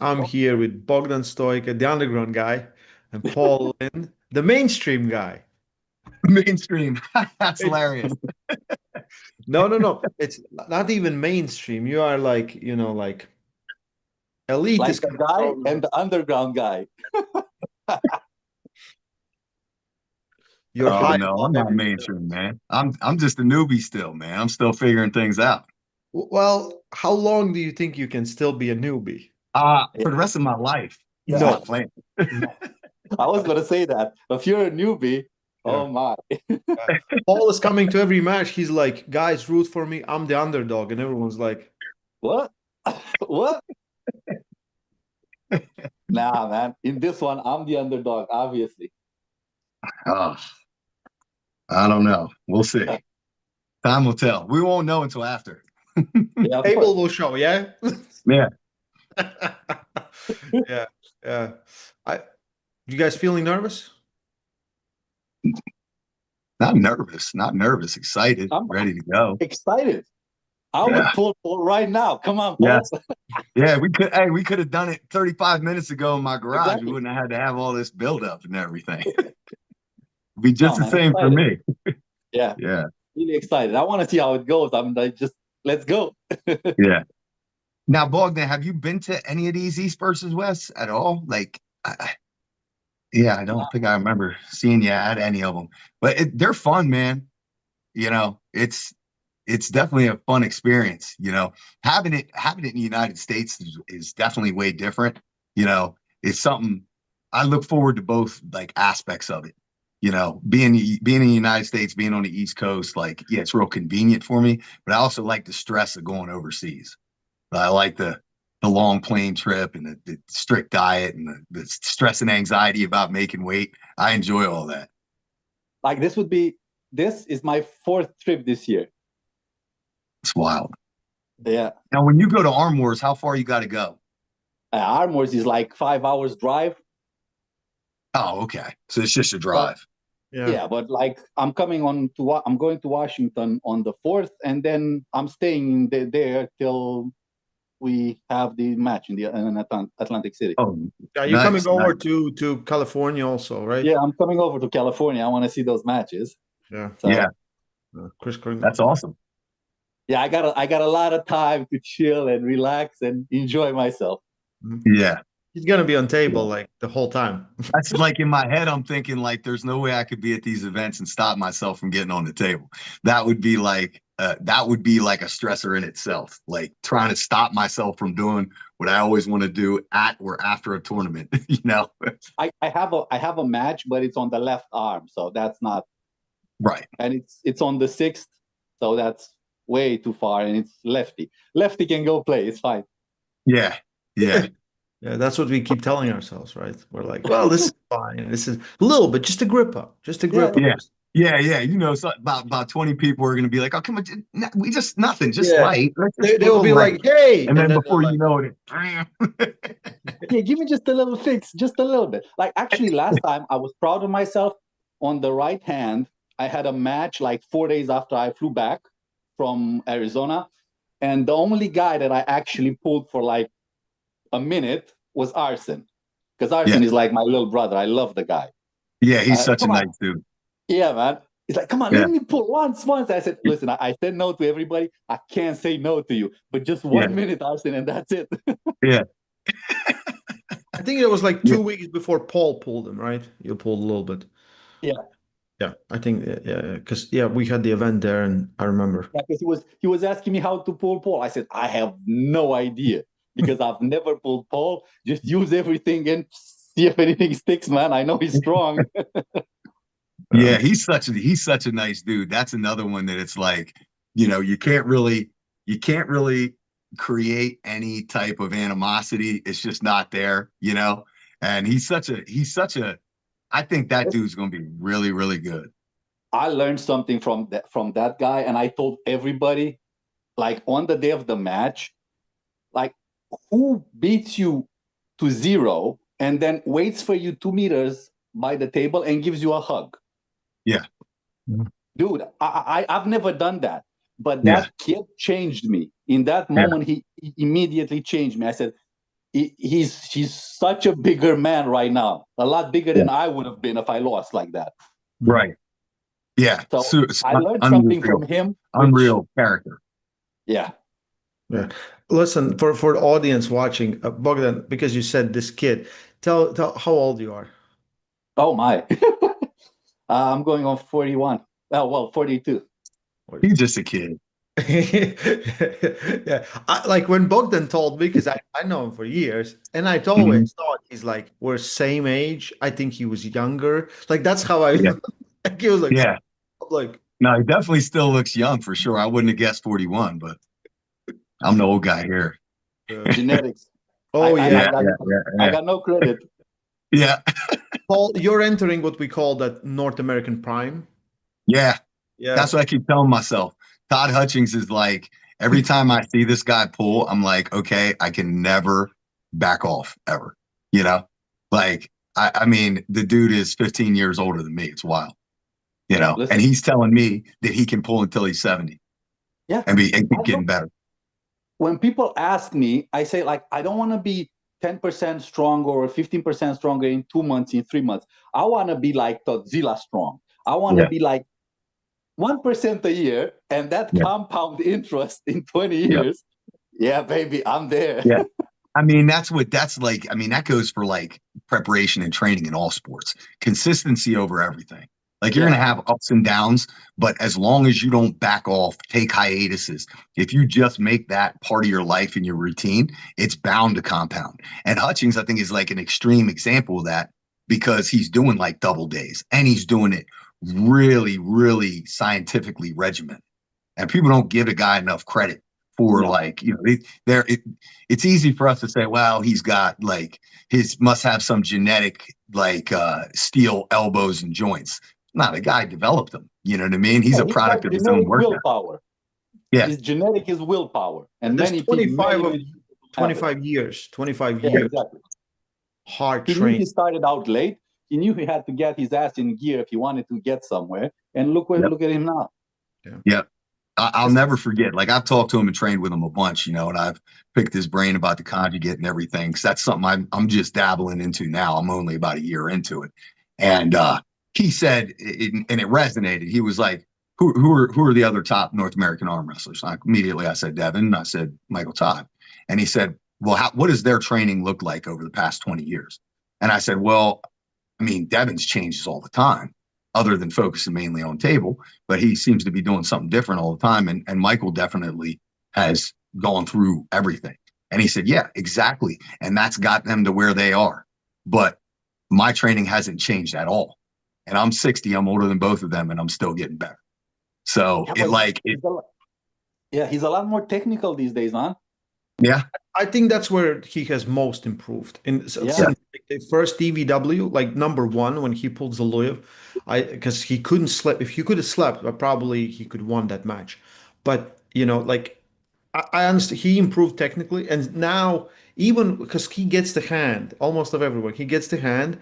I'm here with Bogdan Stoica, the underground guy, and Paul Linn, the mainstream guy. Mainstream. That's It's hilarious. no. It's not even mainstream. You are like, like elite Like is the kind of guy thrown. and the underground guy. You're Oh high no, above I'm not everybody mainstream, else. man. I'm just a newbie still, man. I'm still figuring things out. Well, how long do you think you can still be a newbie? Yeah. For the rest of my life. That's my No, plan. no. I was gonna say that. If you're a newbie, Yeah. oh my. Paul is coming to every match. He's like, guys, root for me. I'm the underdog. And everyone's like, What? What? Nah, man. In this one, I'm the underdog, obviously. Oh, I don't know. We'll see. Time will tell. We won't know until after. Yeah, of table course. will show, yeah? Yeah, Yeah, yeah. I, you guys feeling nervous? not nervous, excited, I'm ready to go. excited. I Yeah. would pull Paul right now. Come on, Paul. Yes. Yeah, we could have done it 35 minutes ago in my garage. We Exactly. wouldn't have had to have all this buildup and everything. It'd be just No, the man, same for excited. me. Yeah, Yeah. really excited. I want to see how it goes. I'm like, just let's go. Yeah. Now, Bogdan, have you been to any of these East versus West at all? Yeah, I don't think I remember seeing you at any of them, but they're fun, man. You know, it's definitely a fun experience. Having it in the United States is definitely way different. It's something I look forward to both like aspects of it. Being in the United States, being on the East Coast, like yeah, it's real convenient for me, but I also like the stress of going overseas. I like the long plane trip and the strict diet and the stress and anxiety about making weight. I enjoy all that. Like this is my fourth trip this year. It's wild. Yeah. Now, when you go to Arm Wars, how far you got to go? Armors is like 5 hours drive. Oh, okay. So it's just a But drive. Yeah. yeah, but like I'm going to Washington on the 4th, and then I'm staying there till we have the match in Atlantic City. Oh, Yeah, you're coming nice, over nice. to California also, right? Yeah, I'm coming over to California. I want to see those matches. Yeah. Yeah, So Chris that's Cornell. awesome. yeah, I got a lot of time to chill and relax and enjoy myself. Mhm. Yeah. He's gonna be on Yeah. table like the whole time. That's like in my head, I'm thinking like there's no way I could be at these events and stop myself from getting on the table. That would be like a stressor in itself, like trying to stop myself from doing what I always want to do at or after a tournament, you know? I have a match, but it's on the left arm, so that's not, Right. and it's on the 6th, so that's way too far, and it's lefty. Lefty can go play. It's fine. Yeah. Yeah. Yeah, that's what we keep telling ourselves, right? We're like, well, this is fine. This is a little bit, just a grip up, just a Yeah, grip up. Yeah. Yeah, yeah. So about 20 people are gonna be like, oh, come on, we just nothing, just Yeah. light. Let's just They do a will little be light. like, hey, And and then then they're before you like, know it, yeah. Give me just a little fix, just a little bit. Like actually, last time I was proud of myself. On the right hand, I had a match like 4 days after I flew back from Arizona, and the only guy that I actually pulled for like a minute was Arsen, because yeah, Arsen is like my little brother. I love the guy. yeah, he's such a Come on, nice dude. yeah, man. He's like, come on, Yeah, let me pull once. I said, listen, I said no to everybody. I can't say no to you, but just yeah, 1 minute, Arsen, and that's it. yeah, I think it was like yeah, 2 weeks before Paul pulled him, right? You pulled a little bit. Yeah, Yeah, I think, yeah, because yeah, we had the event there, and I remember. yeah, because he was asking me how to pull pole. I said I have no idea because I've never pulled pole. Just use everything and see if anything sticks, man. I know he's strong. yeah. Um, He's such a nice dude. That's another one that it's like, you can't really create any type of animosity. It's just not there. And he's such a. I think that dude's gonna be really, really good. I learned something from that guy, and I told everybody, like on the day of the match, like who beats you to zero and then waits for you 2 meters by the table and gives you a hug. Yeah, Dude, I've never done that, but yeah, that kid changed me. In that yeah, moment, he immediately changed me. I said, he's such a bigger man right now, a lot bigger Yeah. than I would have been if I lost like that. Right. Yeah. So So, it's I learned something from unreal, him, which unreal character. yeah. Yeah. Listen, for the audience watching, Bogdan, because you said this kid, tell how old you are. Oh my. I'm going on 41. Oh, well, 42. He's just a kid. Yeah, like when Bogdan told me, because I know him for years, and I Mhm. always thought he's like we're same age. I think he was younger. Like that's how I Yeah. like he was Yeah. like No, he definitely still looks young for sure. I wouldn't have guessed 41, but I'm the old guy here. Genetics. oh yeah, Yeah. Yeah. Yeah. I Yeah. got no credit. Yeah. Paul, you're entering what we call that North American prime. Yeah. Yeah. That's what I keep telling myself. Todd Hutchings is like, every time I see this guy pull, I'm like, okay, I can never back off ever. You know, like, I mean, the dude is 15 years older than me. It's wild, and Listen, he's telling me that he can pull until he's 70 yeah. and I keep don't, getting better. when people ask me, I say like I don't want to be 10% stronger or 15% stronger in 2 months, in 3 months. I want to be like Godzilla strong. I want to Yeah. be like 1% a year, and that Yeah. compound interest in 20 Yeah. years. Yeah, baby, I'm there. Yeah. I mean, that's like, I mean, that goes for like preparation and training in all sports, consistency over everything. Like you're Yeah. going to have ups and downs, but as long as you don't back off, take hiatuses, if you just make that part of your life and your routine, it's bound to compound. And Hutchings, I think, is like an extreme example of that because he's doing like double days and he's doing it really, really scientifically regimented. And people don't give a guy enough credit for No. like, they're it's easy for us to say, well, he's got like his must have some genetic like steel elbows and joints. No, the guy developed them. You know what I mean? He's Yeah, a he's product got of his own genetic work ethic. willpower. Yeah, His genetic is willpower, and There's many 25 of many have it. 25 years, 25 Yeah, years exactly. hard He knew train. he started out late. He knew he had to get his ass in gear if he wanted to get somewhere. And yep, look at him now. Yeah. yep. I'll It's- never forget. Like I've talked to him and trained with him a bunch, and I've picked his brain about the conjugate and everything. Because that's something I'm just dabbling into now. I'm only about a year into it, and he said, and it resonated. He was like, "Who are the other top North American arm wrestlers?" Immediately, I said Devin. And I said Michael Todd, and he said, "Well, what does their training look like over the past 20 years?" And I said, "Well, I mean, Devin's changes all the time, other than focusing mainly on table, but he seems to be doing something different all the time. And Michael definitely has gone through everything." And he said, "Yeah, exactly. And that's got them to where they are. But my training hasn't changed at all. And I'm 60, I'm older than both of them, and I'm still getting better." So Yeah, it but like it, he's a lot more technical these days, huh? yeah, I think that's where he has most improved. Yeah. yeah, Since the first DVW, like number one, when he pulled Zaloyev, because he couldn't sleep. If he could have slept, probably he could have won that match. But like I understand he improved technically, and now even because he gets the hand almost of everyone, he gets the hand,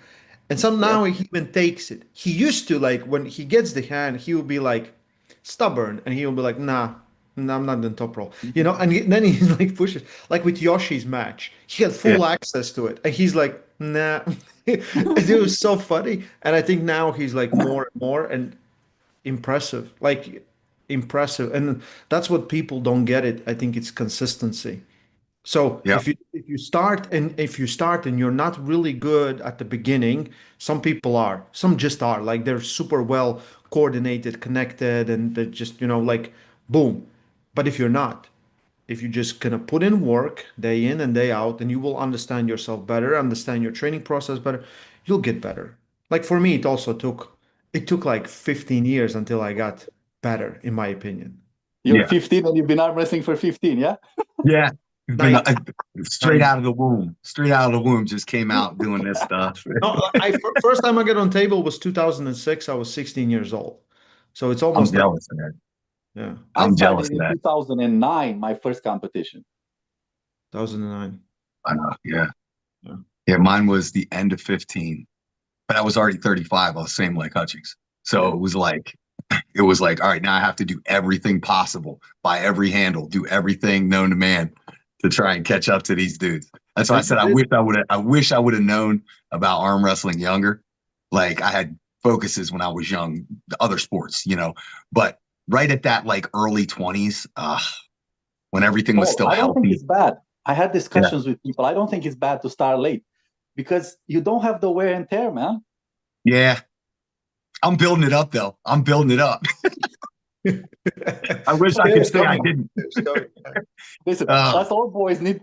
and some Yeah. now he even takes it. He used to like when he gets the hand, he would be like stubborn, and he will be like, "Nah, no, I'm not in top roll," and then he like pushes like with Yoshi's match, he had yeah, full access to it, and he's like, "Nah." It was so funny, and I think now he's like more and more and impressive, like impressive, and that's what people don't get it. I think it's consistency. So yeah, if you start and you're not really good at the beginning, some people are, some just are, like they're super well coordinated, connected, and they're just, like boom. But if you're not, if you're just gonna put in work day in and day out, and you will understand yourself better, understand your training process better, you'll get better. Like for me, it took like 15 years until I got better, in my opinion. You're yeah, 15 and you've been arm wrestling for 15, yeah? yeah. It's been Nine, straight nine. out of the womb, just came out doing this stuff. No, first time I got on table was 2006. I was 16 years old. So it's I'm almost jealous of that. yeah, I I'm jealous started of in that. 2009, my first competition. 2009. I know. Yeah. Yeah. Yeah. Mine was the end of 15, but I was already 35. I was same like Hutchings. So Yeah. it was like, all right, now I have to do everything possible by every handle, do everything known to man to try and catch up to these dudes. That's why I said I wish I would have known about arm wrestling younger. Like I had focuses when I was young, the other sports, but right at that like early 20s, when everything was Paul, still I don't think healthy. it's bad. I had Yeah. discussions with people. I don't think it's bad to start late because you don't have the wear and tear, man. Yeah. I'm building it up though. I'm building it up. I wish I could It's say I coming. didn't. It's coming. Listen, Uh, us old boys we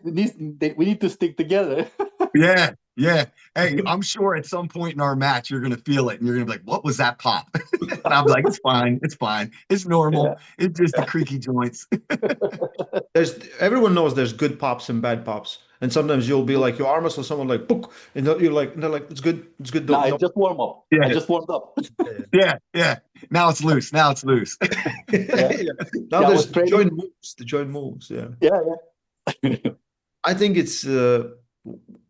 need to stick together. yeah. Yeah. Hey, I'm sure at some point in our match you're gonna feel it and you're gonna be like, what was that pop? And I'm like, it's fine, it's fine, it's Yeah. normal, it's just the creaky joints. There's everyone knows there's good pops and bad pops, and sometimes you'll be like your arm wrestle someone like book, and you're like, and they're like, it's good. Nah, Don't I no. just warm up. I Yeah, just warmed up. yeah, yeah. Now it's loose. Now it's loose. Yeah. Yeah. Now Yeah, I there's was the training. joint moves. The joint moves. Yeah. Yeah, yeah. I think it's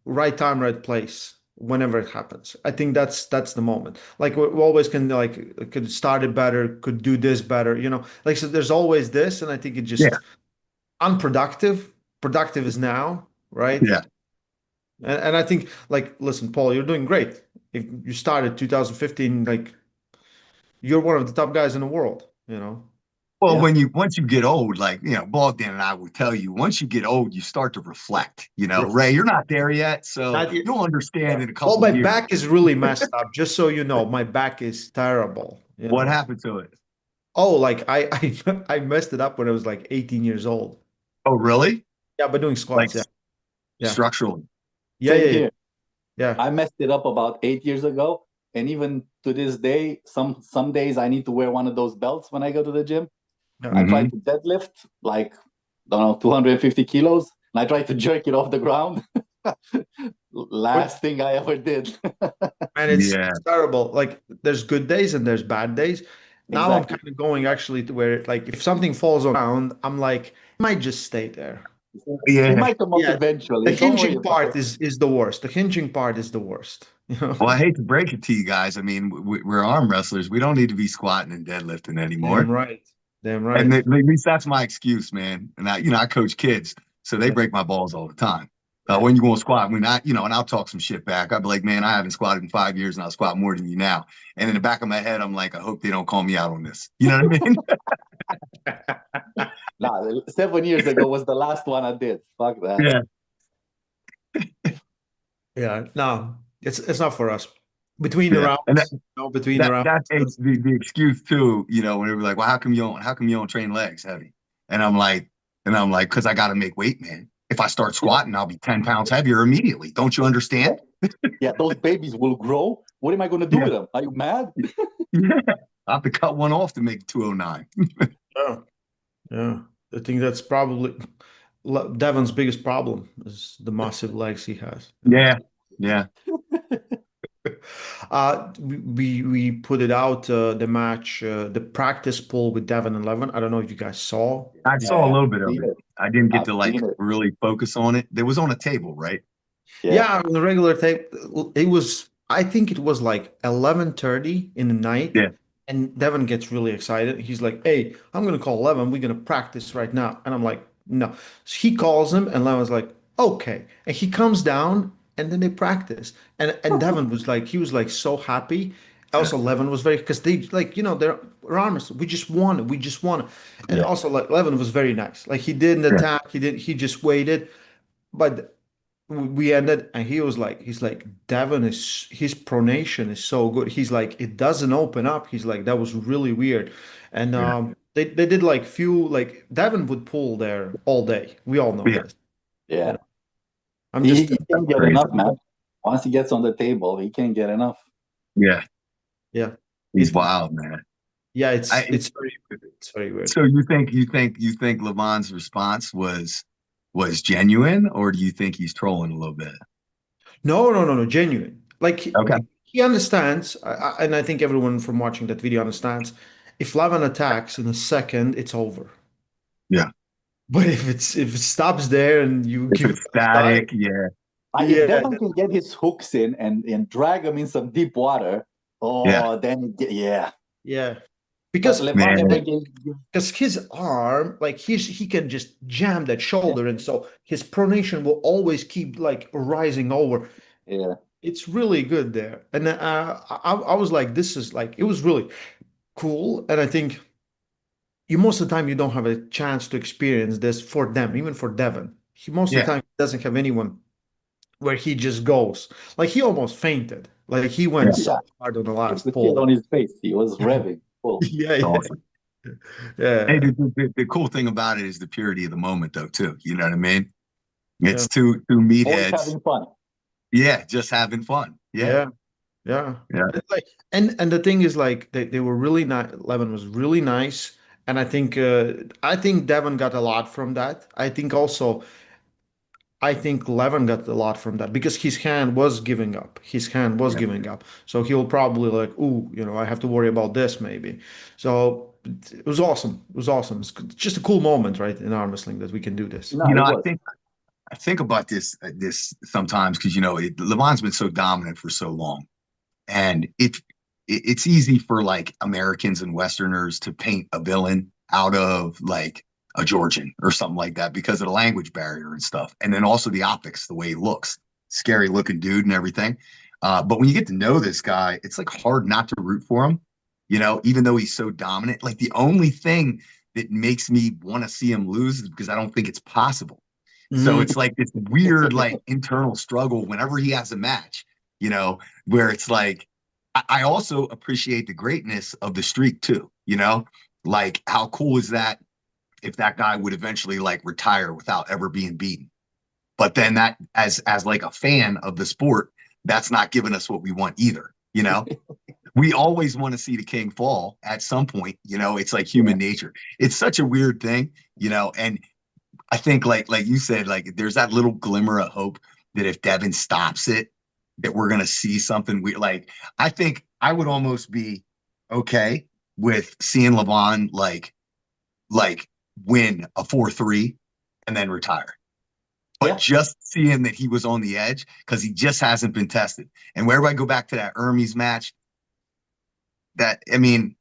right time, right place. Whenever it happens, I think that's the moment. Like we always can like could start it better, could do this better. Like so. There's always this, and I think it Yeah, just unproductive. Productive is now, right? yeah. And I think, like, listen, Paul, you're doing great. If you started 2015, like, you're one of the top guys in the world. Well, Yeah. once you get old, like Bogdan and I would tell you, once you get old, you start to reflect. Ref- Ray, you're not there yet, so Not yet. you'll understand Yeah. in a Well, couple my years. back is really messed up. Just so you know, my back is terrible. What happened to it? Oh, like I messed it up when I was like 18 years old. Oh, really? Yeah, by doing Like squats. Yeah, yeah, structurally? yeah, Same yeah, yeah. here. Yeah. I messed it up about 8 years ago, and even to this day, some days I need to wear one of those belts when I go to the gym. I Yeah. try Hmm. to deadlift like, don't know, 250 kilos, and I try to jerk it off the ground. But Last thing I ever did. man, Yeah. it's terrible. Like there's good days and there's bad days. Now I'm Exactly. kind of going actually to where like if something falls on the ground, I'm like, it might just stay there. It Yeah. might come up Yeah. The eventually. Don't worry hinging about part it. is the worst. The hinging part is the worst. Well, I hate to break it to you guys. I mean, we're arm wrestlers. We don't need to be squatting and deadlifting Damn anymore. right. Damn And right. at least that's my excuse, man. And I coach kids, so they Yeah. break my balls all the time. Yeah. When you going to squat, when and I'll talk some shit back. I'll be like, man, I haven't squatted in 5 years, and I'll squat more than you now. And in the back of my head, I'm like, I hope they don't call me out on this. You know what I mean? Nah, 7 years ago was the last one I did. Fuck that. Yeah, Yeah. No, it's not for us. Between the yeah. And rounds, between the rounds. that's the excuse too. When they were like, well, how come you don't train legs heavy? And I'm like, because I got to make weight, man. If I start Yeah. squatting, I'll be 10 pounds heavier immediately. Don't you understand? Yeah, those babies will grow. What am I going to do Yeah. with them? Are you mad? Yeah. I have to cut one off to make 209. Yeah. Yeah. I think that's probably Devon's biggest problem is the massive legs he has. Yeah. Yeah. We put it out the match, the practice poll with Devon and Levin. I don't know if you guys saw. I Did saw a Yeah, little bit of seen it. it. I didn't get I've to like seen it. really focus on it. There was on a table, right? Yeah. Yeah, on the regular tape, it was. I think it was like 11:30 in the night, Yeah. and Devon gets really excited. He's like, "Hey, I'm gonna call Levin. We're gonna practice right now." And I'm like, "No." So he calls him, and Levin's like, "Okay." And he comes down, and then they practice. And Devon was like, he was like so happy. Yeah. Also, Levin was very because they like they're honest. We just won it. We just won it. And Yeah. also like Levin was very nice. Like he didn't Yeah. attack. He just waited. But we ended and he's like Devon is his pronation is so good. He's like it doesn't open up. He's like that was really weird. And Yeah. they did like few like Devon would pull there all day. We all know Yeah. this. You Yeah. know, I'm He, just he That's can't get crazy. enough, man. Once he gets on the table, he can't get enough. Yeah. yeah. He's It wild, man. yeah, I it's very weird. So you think Levon's response was genuine, or do you think he's trolling a little bit? No, no, no, no, genuine. Like Okay. he understands, and I think everyone from watching that video understands. If Lavan attacks in a second, it's over. Yeah. But if it stops there and you If give it's enough time, static, yeah. If yeah, Devon can get his hooks in and drag him in some deep water, Yeah. oh, then yeah. yeah. because Levon Man, never gave. because his arm, like he can just jam that Yeah, shoulder, and so his pronation will always keep like rising over. yeah. It's really good there, and I was like, this is like it was really cool, and I think you most of the time you don't have a chance to experience this for them, even for Devon. He most of the yeah, time doesn't have anyone where he just goes. Like he almost fainted. Like he yeah. went so Yeah, hard on the you last could see it pull. on his face. He was revving full. Yeah, It's yeah, awesome. Hey, yeah, the cool thing about it is the purity of the moment, though, too. You know what I mean? yeah, It's two Always meatheads. having fun. Yeah, just having fun. Yeah, yeah, yeah. yeah, It's like, and the thing is, like they were really nice. Levin was really nice, and I think Devon got a lot from that. I think Levin got a lot from that because his hand was giving up. His hand was yeah. giving up. So he'll probably like, ooh, I have to worry about this maybe. So it was awesome. It was awesome. It's just a cool moment, right, in arm wrestling that we can do this. No, You know, it I was. think I think about this sometimes because Levon's been so dominant for so long, and it's easy for like Americans and Westerners to paint a villain out of like a Georgian or something like that because of the language barrier and stuff, and then also the optics, the way he looks, scary looking dude and everything. But when you get to know this guy, it's like hard not to root for him. Even though he's so dominant, like the only thing that makes me want to see him lose is because I don't think it's possible. So Mm, it's like this weird, like internal struggle whenever he has a match, where it's like, I also appreciate the greatness of the streak too, like how cool is that if that guy would eventually like retire without ever being beaten. But then that as like a fan of the sport, that's not giving us what we want either. We always want to see the king fall at some point. It's like Yeah. human nature. It's such a weird thing. And I think like you said, like there's that little glimmer of hope that if Devin stops it, that we're gonna see something we like. I think I would almost be okay with seeing Levon like win a 4-3 and then retire. But Yeah. just seeing that he was on the edge because he just hasn't been tested. And wherever I go back to that Hermes match, that I mean,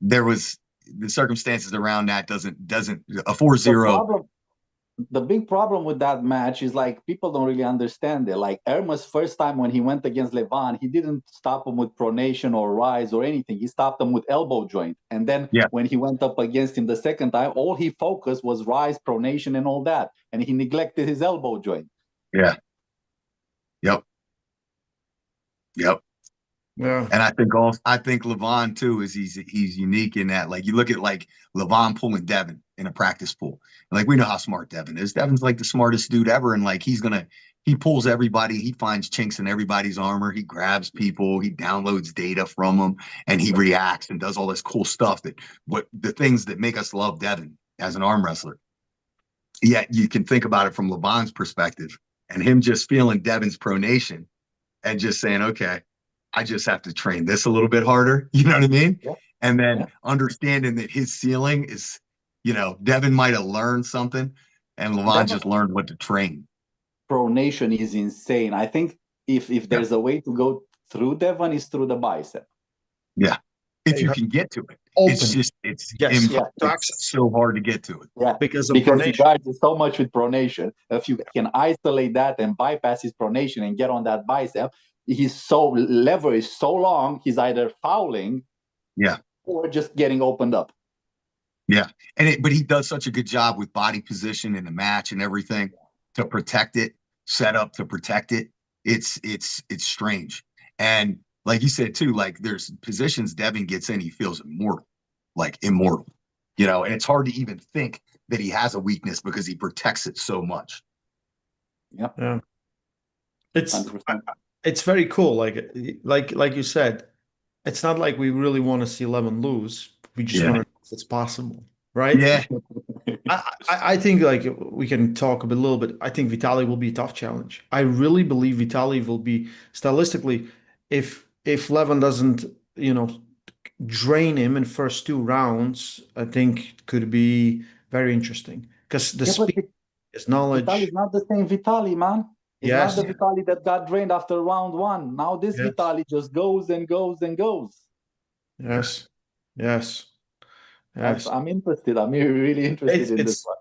there was the circumstances around that doesn't a four The zero. problem, the big problem with that match is like people don't really understand it. Like Erma's first time when he went against Levon, he didn't stop him with pronation or rise or anything. He stopped him with elbow joint. And then Yeah, when he went up against him the second time, all he focused was rise, pronation, and all that. And he neglected his elbow joint. yeah, yep, yep. yeah. And I think Levon too is he's unique in that like you look at like Levon pulling Devin in a practice pool. Like we know how smart Devin is. Devin's like the smartest dude ever, and like he pulls everybody, he finds chinks in everybody's armor, he grabs people, he downloads data from them, and he reacts and does all this cool stuff that what the things that make us love Devin as an arm wrestler. Yet you can think about it from Levon's perspective and him just feeling Devin's pronation and just saying, okay, I just have to train this a little bit harder. You know what I mean? Yeah. And then Yeah. understanding that his ceiling is, Devin might have learned something and Levon Devin just learned what to train. pronation is insane. I think if Yeah. there's a way to go through Devon, is through the bicep. Yeah. If You you have can get to it, open it. Yes, you Yeah. have to it's access so hard to get to it. Yeah, because of because he pronation. guards it so much with pronation. If you can isolate that and bypass his pronation and get on that bicep, his so lever is so long, he's either fouling Yeah. or just getting opened up. Yeah. But he does such a good job with body position in the match and everything to protect it, set up to protect it. It's strange. And like you said too, like there's positions Devin gets in, he feels immortal, like immortal, and it's hard to even think that he has a weakness because he protects it so much. Yeah, Yeah, it's 100%. it's very cool. Like you said, it's not like we really want to see Lemon lose. We just Yeah. want to know if it's possible, right? Yeah. I think like we can talk a little bit. I think Vitali will be a tough challenge. I really believe Vitali will be stylistically, if Levin doesn't, drain him in first two rounds, I think it could be very interesting because the Yeah, but speed, his Vitali knowledge. is not the same Vitali, man. It's not Yes, the Vitali that got drained after round one. Now this yes, Vitali just goes and goes and goes. Yeah. yes, yes. Yes. I'm interested. I'm really interested in this It's one.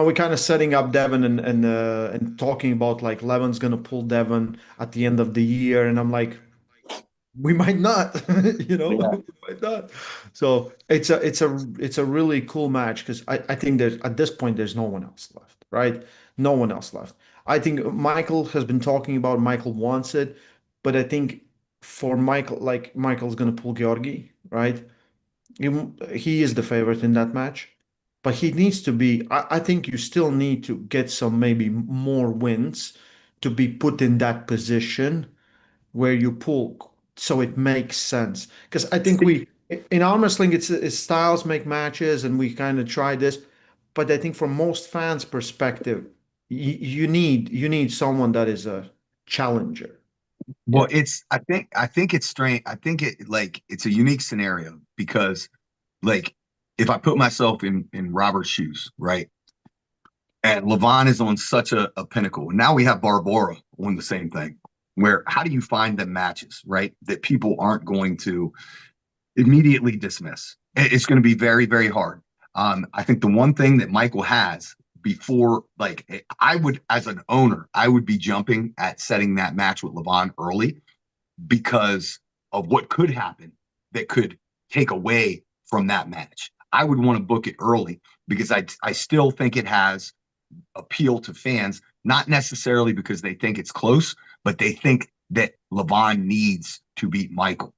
we're kind of setting up Devon and talking about like Levin's gonna pull Devon at the end of the year, and I'm like, we might not, Yeah. we might not. So it's a really cool match because I think there's at this point there's no one else left, right? No one else left. I think Michael has been talking about Michael wants it, but I think for Michael, like Michael's gonna pull Georgi, right? He is the favorite in that match, but he needs to be. I think you still need to get some maybe more wins to be put in that position where you pull so it makes sense. Because I think See, we in arm wrestling it's styles make matches and we kind of try this, but I think from most fans' perspective, you need someone that is a challenger. well, Yeah. I think it's strange. I think it's a unique scenario because like if I put myself in Robert's shoes, right? And Levon is on such a pinnacle. Now we have Barbara on the same thing. Where how do you find the matches, right? That people aren't going to immediately dismiss. It's going to be very, very hard. I think the one thing that Michael has before, like, I would, as an owner, I would be jumping at setting that match with Levon early because of what could happen that could take away from that match. I would want to book it early because I still think it has appeal to fans, not necessarily because they think it's close, but they think that Levon needs to beat Michael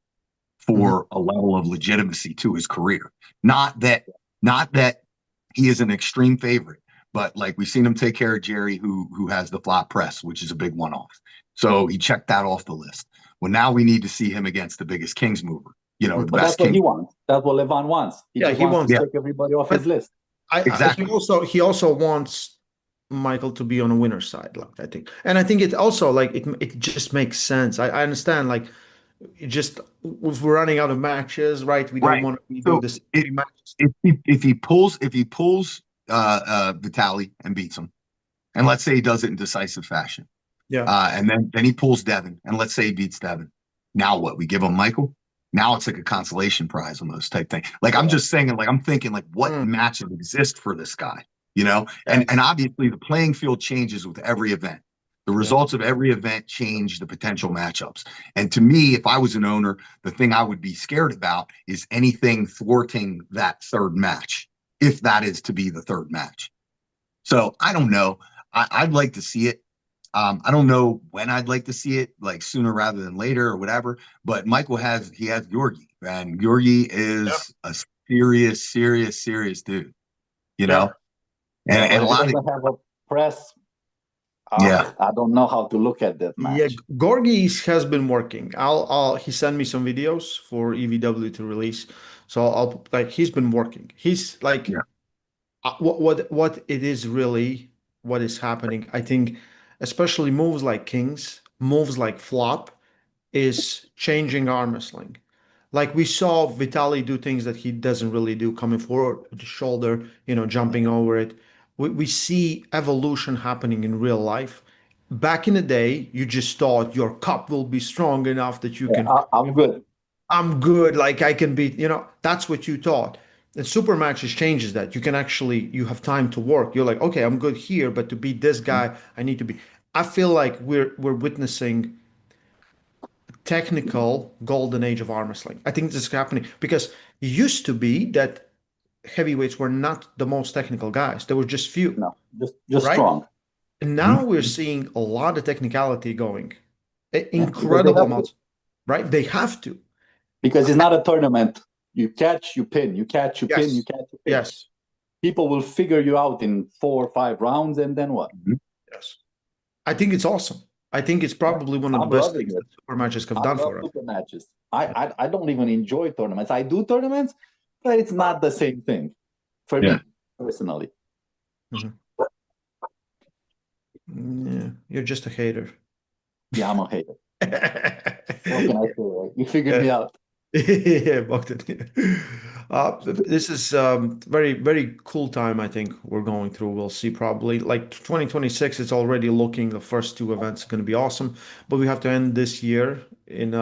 Mhm. for a level of legitimacy to his career. Not that he is an extreme favorite, but like we've seen him take care of Jerry, who has the flop press, which is a big one off. So he checked that off the list. Well, now we need to see him against the biggest Kings mover, the But that's best what King. he wants. That's what Levan wants. He Yeah, just he wants to wants Yeah, that, take everybody off his but list. he exactly. also wants Michael to be on a winner's side, like I think, and I think it also like it just makes sense. I understand like it just if we're running out of matches, right? We don't Right. want to do So this it, three matches. if he pulls Vitali and beats him, and let's say he does it in decisive fashion, Yeah, and then he pulls Devin, and let's say he beats Devin. Now what? We give him Michael. Now it's like a consolation prize almost type thing. Like I'm Yeah. just saying, like I'm thinking, like what mm, matches exist for this guy, you know? And yes, obviously the playing field changes with every event. The yeah, results of every event change the potential matchups. And to me, if I was an owner, the thing I would be scared about is anything thwarting that third match, if that is to be the third match. So I don't know. I'd like to see it. I don't know when I'd like to see it, like sooner rather than later or whatever. But Michael has Georgi, and Georgi yeah, is a serious, serious, serious dude, you yeah. know. Yeah. And But a if he lot of doesn't have a press, yeah, I don't know how to look at that Yeah, match. Gorgis has been working. He sent me some videos for EVW to release. So I'll like he's been working. He's like yeah, what it is really what is happening. I think especially moves like Kings, moves like Flop is changing arm wrestling. Like we saw Vitali do things that he doesn't really do, coming forward with the shoulder, jumping over it. We see evolution happening in real life. Back in the day, you just thought your cup will be strong enough that you Yeah, can, I'm good. I'm good, like I can beat, that's what you thought. And super matches changes that. You have time to work. You're like, okay, I'm good here, but to beat this guy, I need to be. I feel like we're witnessing technical golden age of arm wrestling. I think this is happening because it used to be that heavyweights were not the most technical guys. There were just few, No, just right? strong. And mhm, now we're seeing a lot of technicality going, Yeah, because they incredible have to. amounts, right? They have to. Because it's not a tournament. You catch, you pin. You catch, you pin. You Yes, catch, you pin. yes, People will figure you out in 4 or 5 rounds, and then what? mhm, yes. I think it's awesome. I think it's Yeah, probably one of the I'm best loving things it. that super matches have I done love for us. super matches. I don't even enjoy tournaments. I do tournaments, but it's not the same thing for yeah. me personally. Mhm. Yeah, you're just a hater. Yeah, I'm a hater. What can I say? Right? You figured Yeah. me out. Yeah, Bogdan. This is very, very cool time, I think we're going through. We'll see probably like 2026, it's already looking the first two events are going to be awesome, but we have to end this year in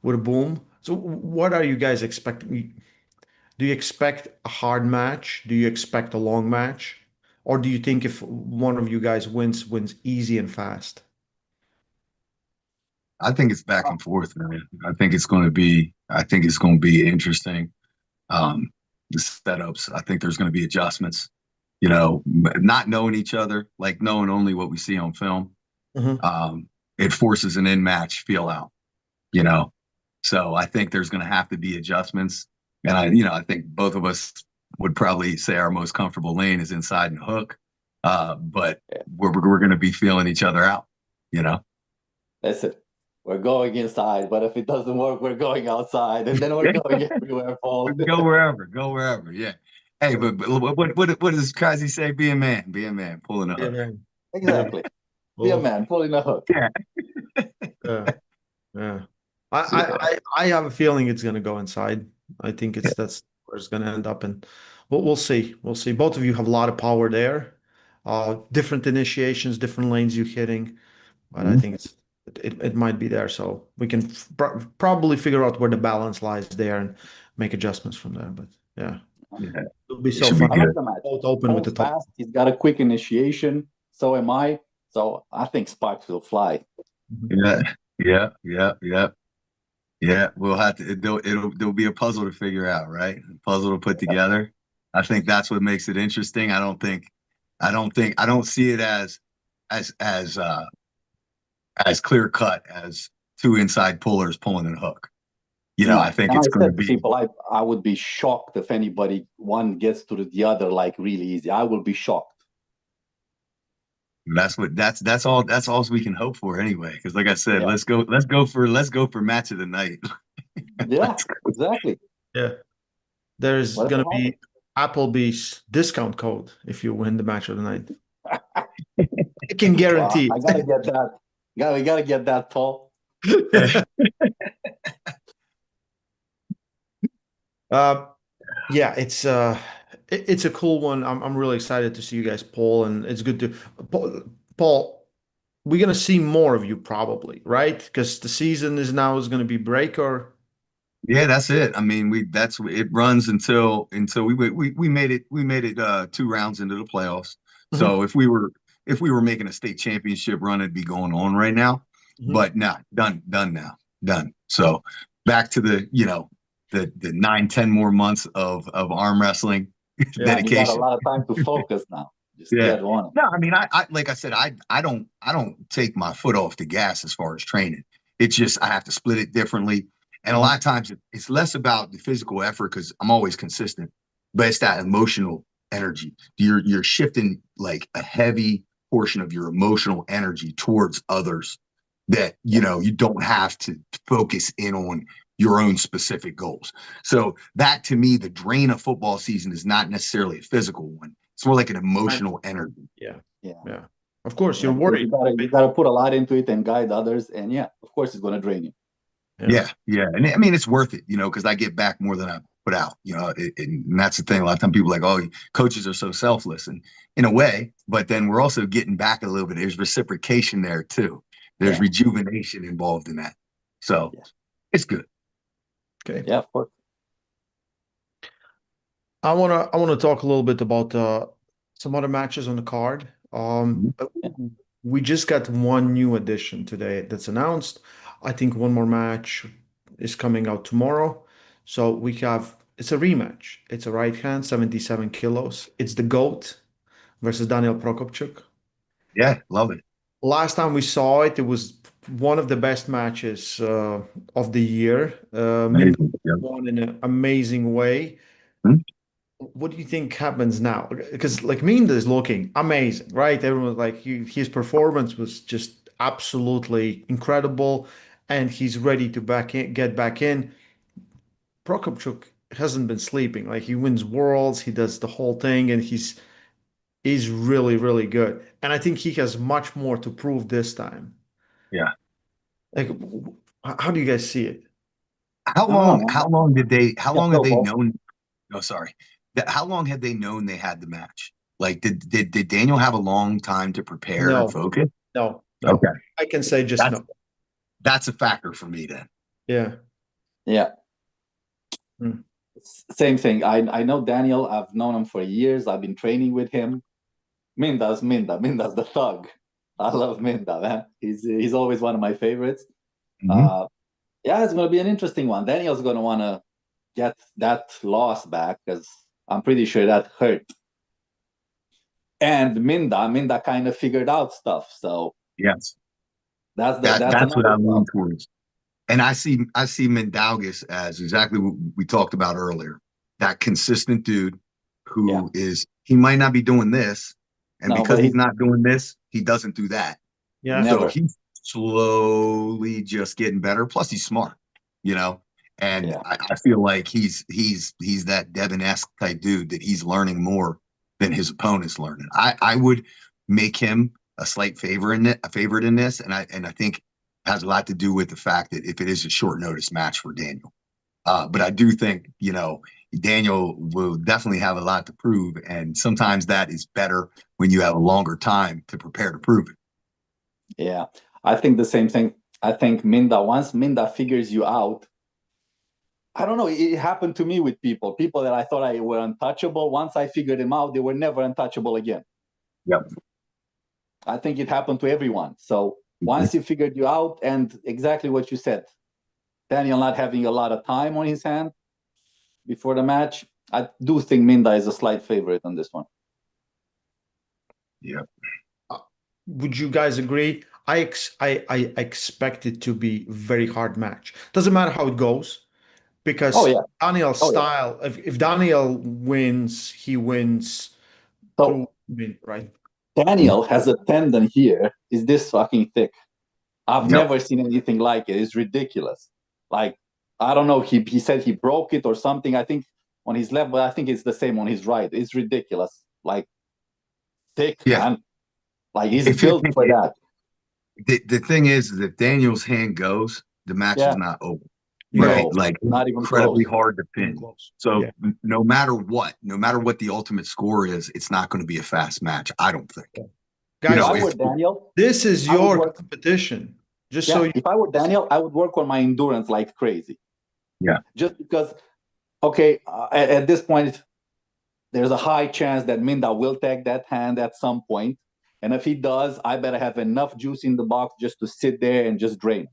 with a boom. So what are you guys expecting? Do you expect a hard match? Do you expect a long match? Or do you think if one of you guys wins easy and fast? I think it's back and forth, man. I think it's going to be interesting. The setups, I think there's going to be adjustments, not knowing each other, like knowing only what we see on film. Hmm. It forces an in match feel out, you know. So I think there's going to have to be adjustments. And I think both of us would probably say our most comfortable lane is inside and hook. But we're going to be feeling each other out, you know. Listen, we're going inside, but if it doesn't work, we're going outside, and then we're going everywhere, Paul. Go wherever. Yeah. Hey, but what does Kazi say? Be a man, pulling a Yeah, hook. man. Yeah. Exactly. Be a Well, man, pulling a hook. Yeah. yeah, yeah. I have a feeling it's gonna go inside. I think that's where it's gonna end up, and we'll see. We'll see. Both of you have a lot of power there. Different initiations, different lanes you're hitting, but I Mhm. think it might be there. So we can probably figure out where the balance lies there and make adjustments from there. But yeah, Yeah. it'll be It so should be I fun. like good. the match. Both open with the Paul's top. fast. He's got a quick initiation. So am I. So I think sparks will fly. Mhm. Yeah. Yeah. Yeah. Yeah. Yeah. We'll have to, there'll be a puzzle to figure out, right? A puzzle to put together. I think that's what makes it interesting. I don't see it as, as, uh, as clear cut as two inside pullers pulling a hook. I No. think And it's I going to said to be, people, I would be shocked if anybody one gets to the other like really easy. I will be shocked. that's all we can hope for anyway. Because like I said, Yeah. let's go for match of the night. Yeah, exactly. Yeah. There's Whatever gonna happens. be Applebee's discount code if you win the match of the night. I can Wow, guarantee I gotta get that. We gotta get that, Paul. it. Uh, yeah, it's a cool one. I'm really excited to see you guys, Paul, and it's good to Paul. We're gonna see more of you probably, right? Because the season is gonna be break or. Yeah, that's it. I mean, it runs until we made it 2 rounds into the playoffs. Mhm, So if we were making a state championship run, it'd be going on right now. mhm. But nah, done now, done. So back to the 9, 10 more months of arm wrestling Yeah, And you got a dedication. lot of time to focus now. Just Yeah. get on it. No, I mean, I like I said, I don't take my foot off the gas as far as training. It's just I have to split it differently. And a mhm. lot of times it's less about the physical effort because I'm always consistent, but it's that emotional energy. You're shifting like a heavy portion of your emotional energy towards others that Yeah, you don't have to focus in on your own specific goals. So that to me, the drain of football season is not necessarily a physical one. It's more like an Right. emotional energy. Yeah, yeah, yeah. Of course, yeah. you're Because worried, you right? gotta put a lot into it and guide others, and yeah, of course, it's gonna drain you. Yeah. Yeah, yeah, and I mean it's worth it, because I get back more than I put out. And that's the thing. A lot of times people are like, oh, coaches are so selfless, and in a way, but then we're also getting back a little bit. There's reciprocation there too. There's Yeah, rejuvenation involved in that, so yeah, it's good. Okay. yeah. Of course. I wanna talk a little bit about some other matches on the card. Mhm. Yeah, We just got one new addition today that's announced. I think one more match is coming out tomorrow. So we have it's a rematch. It's a right hand, 77 kilos. It's the GOAT versus Daniel Prokopchuk. Yeah, love it. Last time we saw it, it was one of the best matches of the year. Minda Amazing. Yeah. won in an amazing way. Hmm? What do you think happens now? Because like Minda is looking amazing, right? Everyone's like his performance was just absolutely incredible, and he's ready to get back in. Prokopchuk hasn't been sleeping. Like he wins worlds, he does the whole thing, and he's really, really good. And I think he has much more to prove this time. Yeah. Like, how do you guys see it? How I don't long? know. How Yeah, long have go, they Paul. known? No, sorry. How long had they known they had the match? Like, did Daniel have a long time to prepare and No, focus? no, no. Okay, I can say just that's no. that's a factor for me then. Yeah. Yeah. Mm. Same thing. I know Daniel. I've known him for years. I've been training with him. Minda's the thug. I love Minda, man. He's always one of my favorites. Mhm. Uh, yeah, it's going to be an interesting one. Daniel's going to want to get that loss back because I'm pretty sure that hurt. And Minda kind of figured out stuff. So Yes, that's that's what another I lean plus. towards. And I see Mindaugas as exactly what we talked about earlier. That consistent dude Yeah, he might not be doing this, and no, because but he's he's not doing this, he doesn't do that. Yeah. So never. he's slowly just getting better. Plus, he's smart, you know. And Yeah, I feel like he's that Devin-esque type dude that he's learning more than his opponent's learning. I would make him a slight favorite in this, and I think it has a lot to do with the fact that if it is a short notice match for Daniel. But I do think, Daniel will definitely have a lot to prove. And sometimes that is better when you have a longer time to prepare to prove it. yeah. I think the same thing. I think once Minda figures you out, I don't know. It happened to me with people that I thought I were untouchable. Once I figured them out, they were never untouchable again. Yep. I think it happened to everyone. So Mhm. once he figured you out, and exactly what you said, Daniel not having a lot of time on his hand before the match, I do think Minda is a slight favorite on this one. Yep. Uh, Would you guys agree? I expect it to be a very hard match. Doesn't matter how it goes, Oh because yeah, Daniel's oh yeah. style, if Daniel wins, he wins through So win, right? Daniel has a tendon here. Is this fucking thick? I've Yep. never seen anything like it. It's ridiculous. Like I don't know. He said he broke it or something. I think on his left, but I think it's the same on his right. It's ridiculous. Like thick Yeah. man. Like he's If it, built for that. the thing is that Daniel's hand goes, the match is Yeah. not over, Yeah, right? No, Like not even incredibly close. hard to even pin. close. So Yeah. no matter what the ultimate score is, it's not going to be a fast match. I don't think. Yeah. You If Guys, know, I if were Daniel, this is I would your work. competition. Just so Yeah, you if I were understand. Daniel, I would work on my endurance like crazy. yeah, Just because, okay, at this point, there's a high chance that Minda will take that hand at some point. And if he does, I better have enough juice in the box just to sit there and just drain.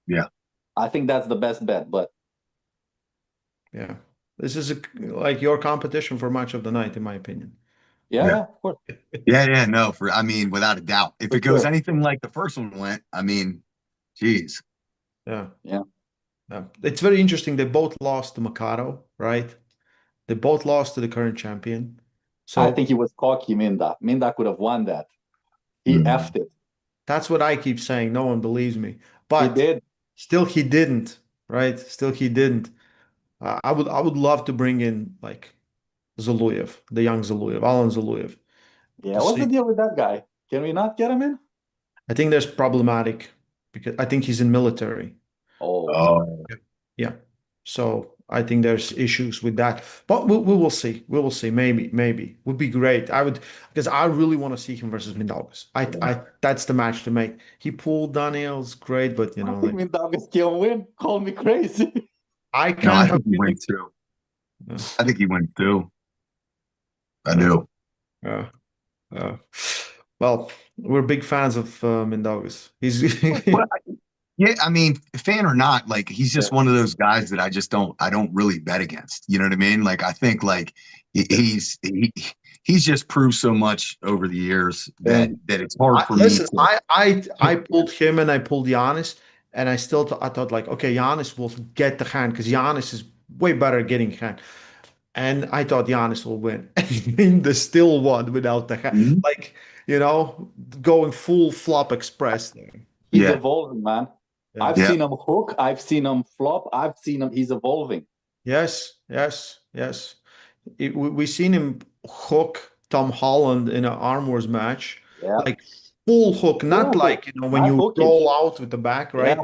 yeah, I think that's the best bet. But Yeah. This is like your competition for match of the night, in my opinion. yeah, yeah, yeah, of course, yeah. No, I mean, without a doubt, if for it goes sure. anything like the first one went, I mean, geez, Yeah. Yeah. Yeah. It's very interesting. They both lost to Mikado, right? They both lost to the current champion. I So think he was cocky, Minda. Minda could have won that. He Mm. effed it. that's what I keep saying. No one believes me. He But did. still he didn't, right? Still he didn't. I would love to bring in like Zuluev, the young Zuluev, Alan Zuluev, Yeah. to What's the see. deal with that guy? Can we not get him in? I think there's problematic because I think he's in military. Oh, Oh, Yeah. Yeah. So I think there's issues with that, but we will see. We will see. Maybe would be great. I would because I really want to see him versus Mindaugas. yeah. That's the match to make. He pulled Daniels, great, but I think like Minda can win. Call me crazy. I No, kind I of have think he feeling wins too. too. Yeah, I think he wins too. I yeah, do. yeah. yeah. Well, we're big fans of Mindaugas. He's Well, yeah, I mean, fan or not, like he's Yeah. just one of those guys that I don't really bet against. You know what I mean? Like I think like he's just proved so much over the years that And it's hard for me Listen, to. I pulled him and I pulled Giannis, and I thought like, okay, Giannis will get the hand because Giannis is way better at getting hand, and I thought Giannis will win. And the still won without the hand, Mhm. like going full flop express there. he's Yeah, evolving, man. Yeah. I've yeah, seen him hook. I've seen him flop. I've seen him. He's evolving. Yes, yes, yes. We seen him hook Tom Holland in an Arm Wars match, Yeah. like full hook, not Full hook. like when Not you hooking. roll out with the back, Yeah. right?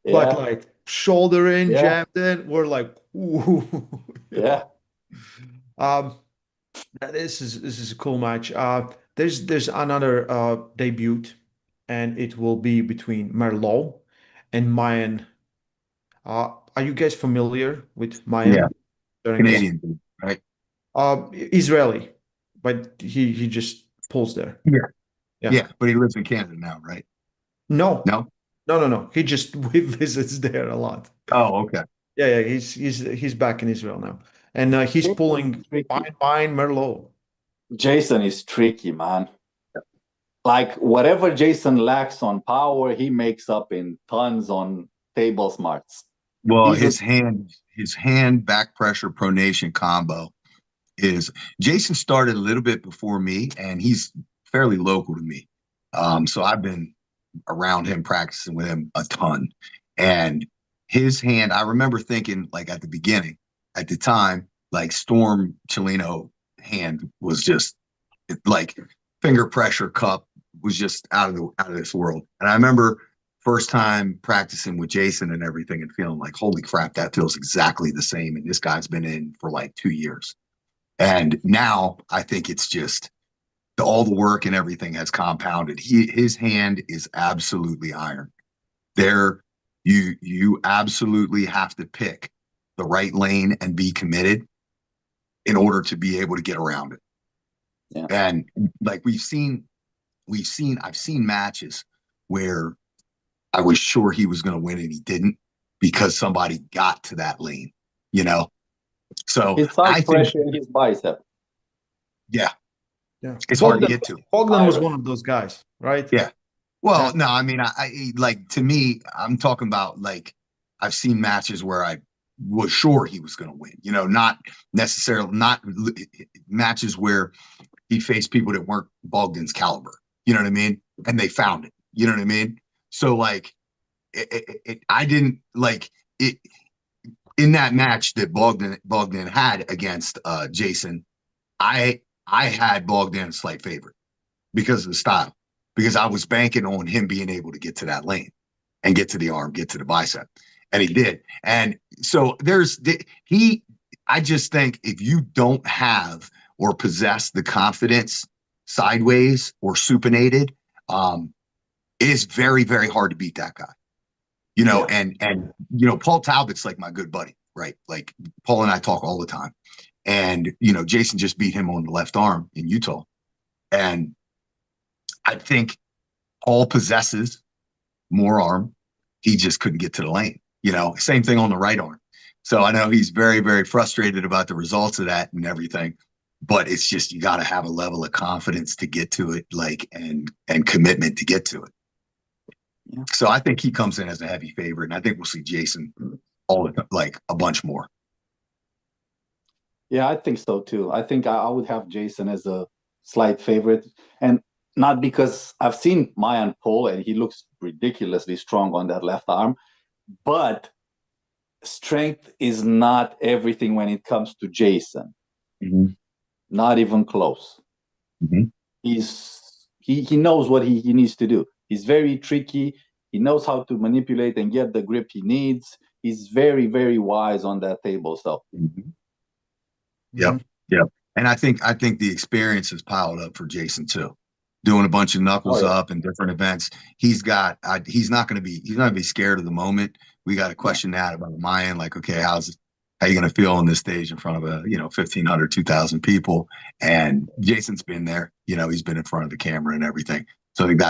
But Yeah. like shoulder in, Yeah. jammed in. We're like, ooh, you Yeah. know. Um, this is a cool match. There's another debut, and it will be between Merlot and Mayan. Are you guys familiar with yeah. Mayan? during this. Canadian dude, right? Israeli, but he just pulls there. Yeah. Yeah. Yeah, but he lives in Canada now, right? No, No? no. He just visits there a lot. Oh, okay. Yeah. He's back in Israel now, and he's Jason is pulling tricky. fine Merlot. Jason is tricky, man. Like whatever Jason lacks on power, he makes up in tons on table smarts. Well, He's a his hand back pressure pronation combo is Jason started a little bit before me, and he's fairly local to me. So I've been around him, practicing with him a ton. And his hand, I remember thinking, like at the beginning, at the time, like Storm Chileno hand was just like finger pressure cup was just out of this world. And I remember first time practicing with Jason and everything and feeling like, holy crap, that feels exactly the same. And this guy's been in for like 2 years. And now I think it's just all the work and everything has compounded. His hand is absolutely iron. There, you absolutely have to pick the right lane and be committed in order to be able to get around it. Yeah. And like I've seen matches where I was sure he was going to win and he didn't because somebody got to that lane, you know? So his I side think, pressure in his bicep. yeah, Yeah, it's hard to get to. Bogdan was Iron. one of those guys, right? Yeah. Well, Yeah. no, I mean, I like to me, I'm talking about like I've seen matches where I was sure he was going to win, you know, not necessarily not matches where he faced people that weren't Bogdan's caliber, you know what I mean? And they found it, you know what I mean? So like, I didn't like it in that match that Bogdan had against Jason. I had Bogdan a slight favorite because of the style, because I was banking on him being able to get to that lane and get to the arm, get to the bicep. And he did. And so I just think if you don't have or possess the confidence sideways or supinated, it is very, very hard to beat that guy. You know, Yeah. Paul Talbot's like my good buddy, right? Like Paul and I talk all the time. And, Jason just beat him on the left arm in Utah. And I think Paul possesses more arm. He just couldn't get to the lane. Same thing on the right arm. So I know he's very, very frustrated about the results of that and everything. But it's just you got to have a level of confidence to get to it, like and commitment to get to it. Yeah. So I think he comes in as a heavy favorite, and I think we'll see Jason like a bunch more. Yeah, I think so too. I think I would have Jason as a slight favorite, and not because I've seen Mayan pull and he looks ridiculously strong on that left arm, but strength is not everything when it comes to Jason. Mm-hmm. Not even close. Mm-hmm. He knows what he needs to do. He's very tricky. He knows how to manipulate and get the grip he needs. He's very, very wise on that table. So Mm-hmm. Mm-hmm. Yep. And I think the experience has piled up for Jason too. Doing a bunch of knuckles up and different events. He's not going to be scared of the moment. We got to question that about Mayan. Like, okay, how you going to feel on this stage in front of 1,500, 2,000 people? And Jason's been there. He's been in front of the camera and everything. So I think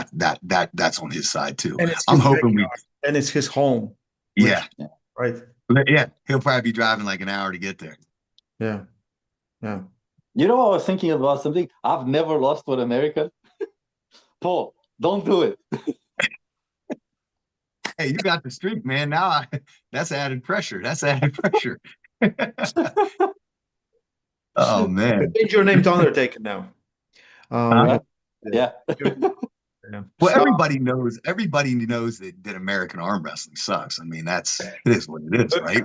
that's on his side too. And it's I'm his hoping backyard, and it's his home. yeah, Right. yeah. He'll probably be driving like an hour to get there. Yeah. Yeah. I was thinking about something. I've never lost to an American. Paul, don't do it. Hey, you got the streak, man. Now that's added pressure. Oh man. Change your name to Undertaker now. Huh? Yeah. Yeah. Well, everybody knows that American arm wrestling sucks. I mean, it is what it is, right?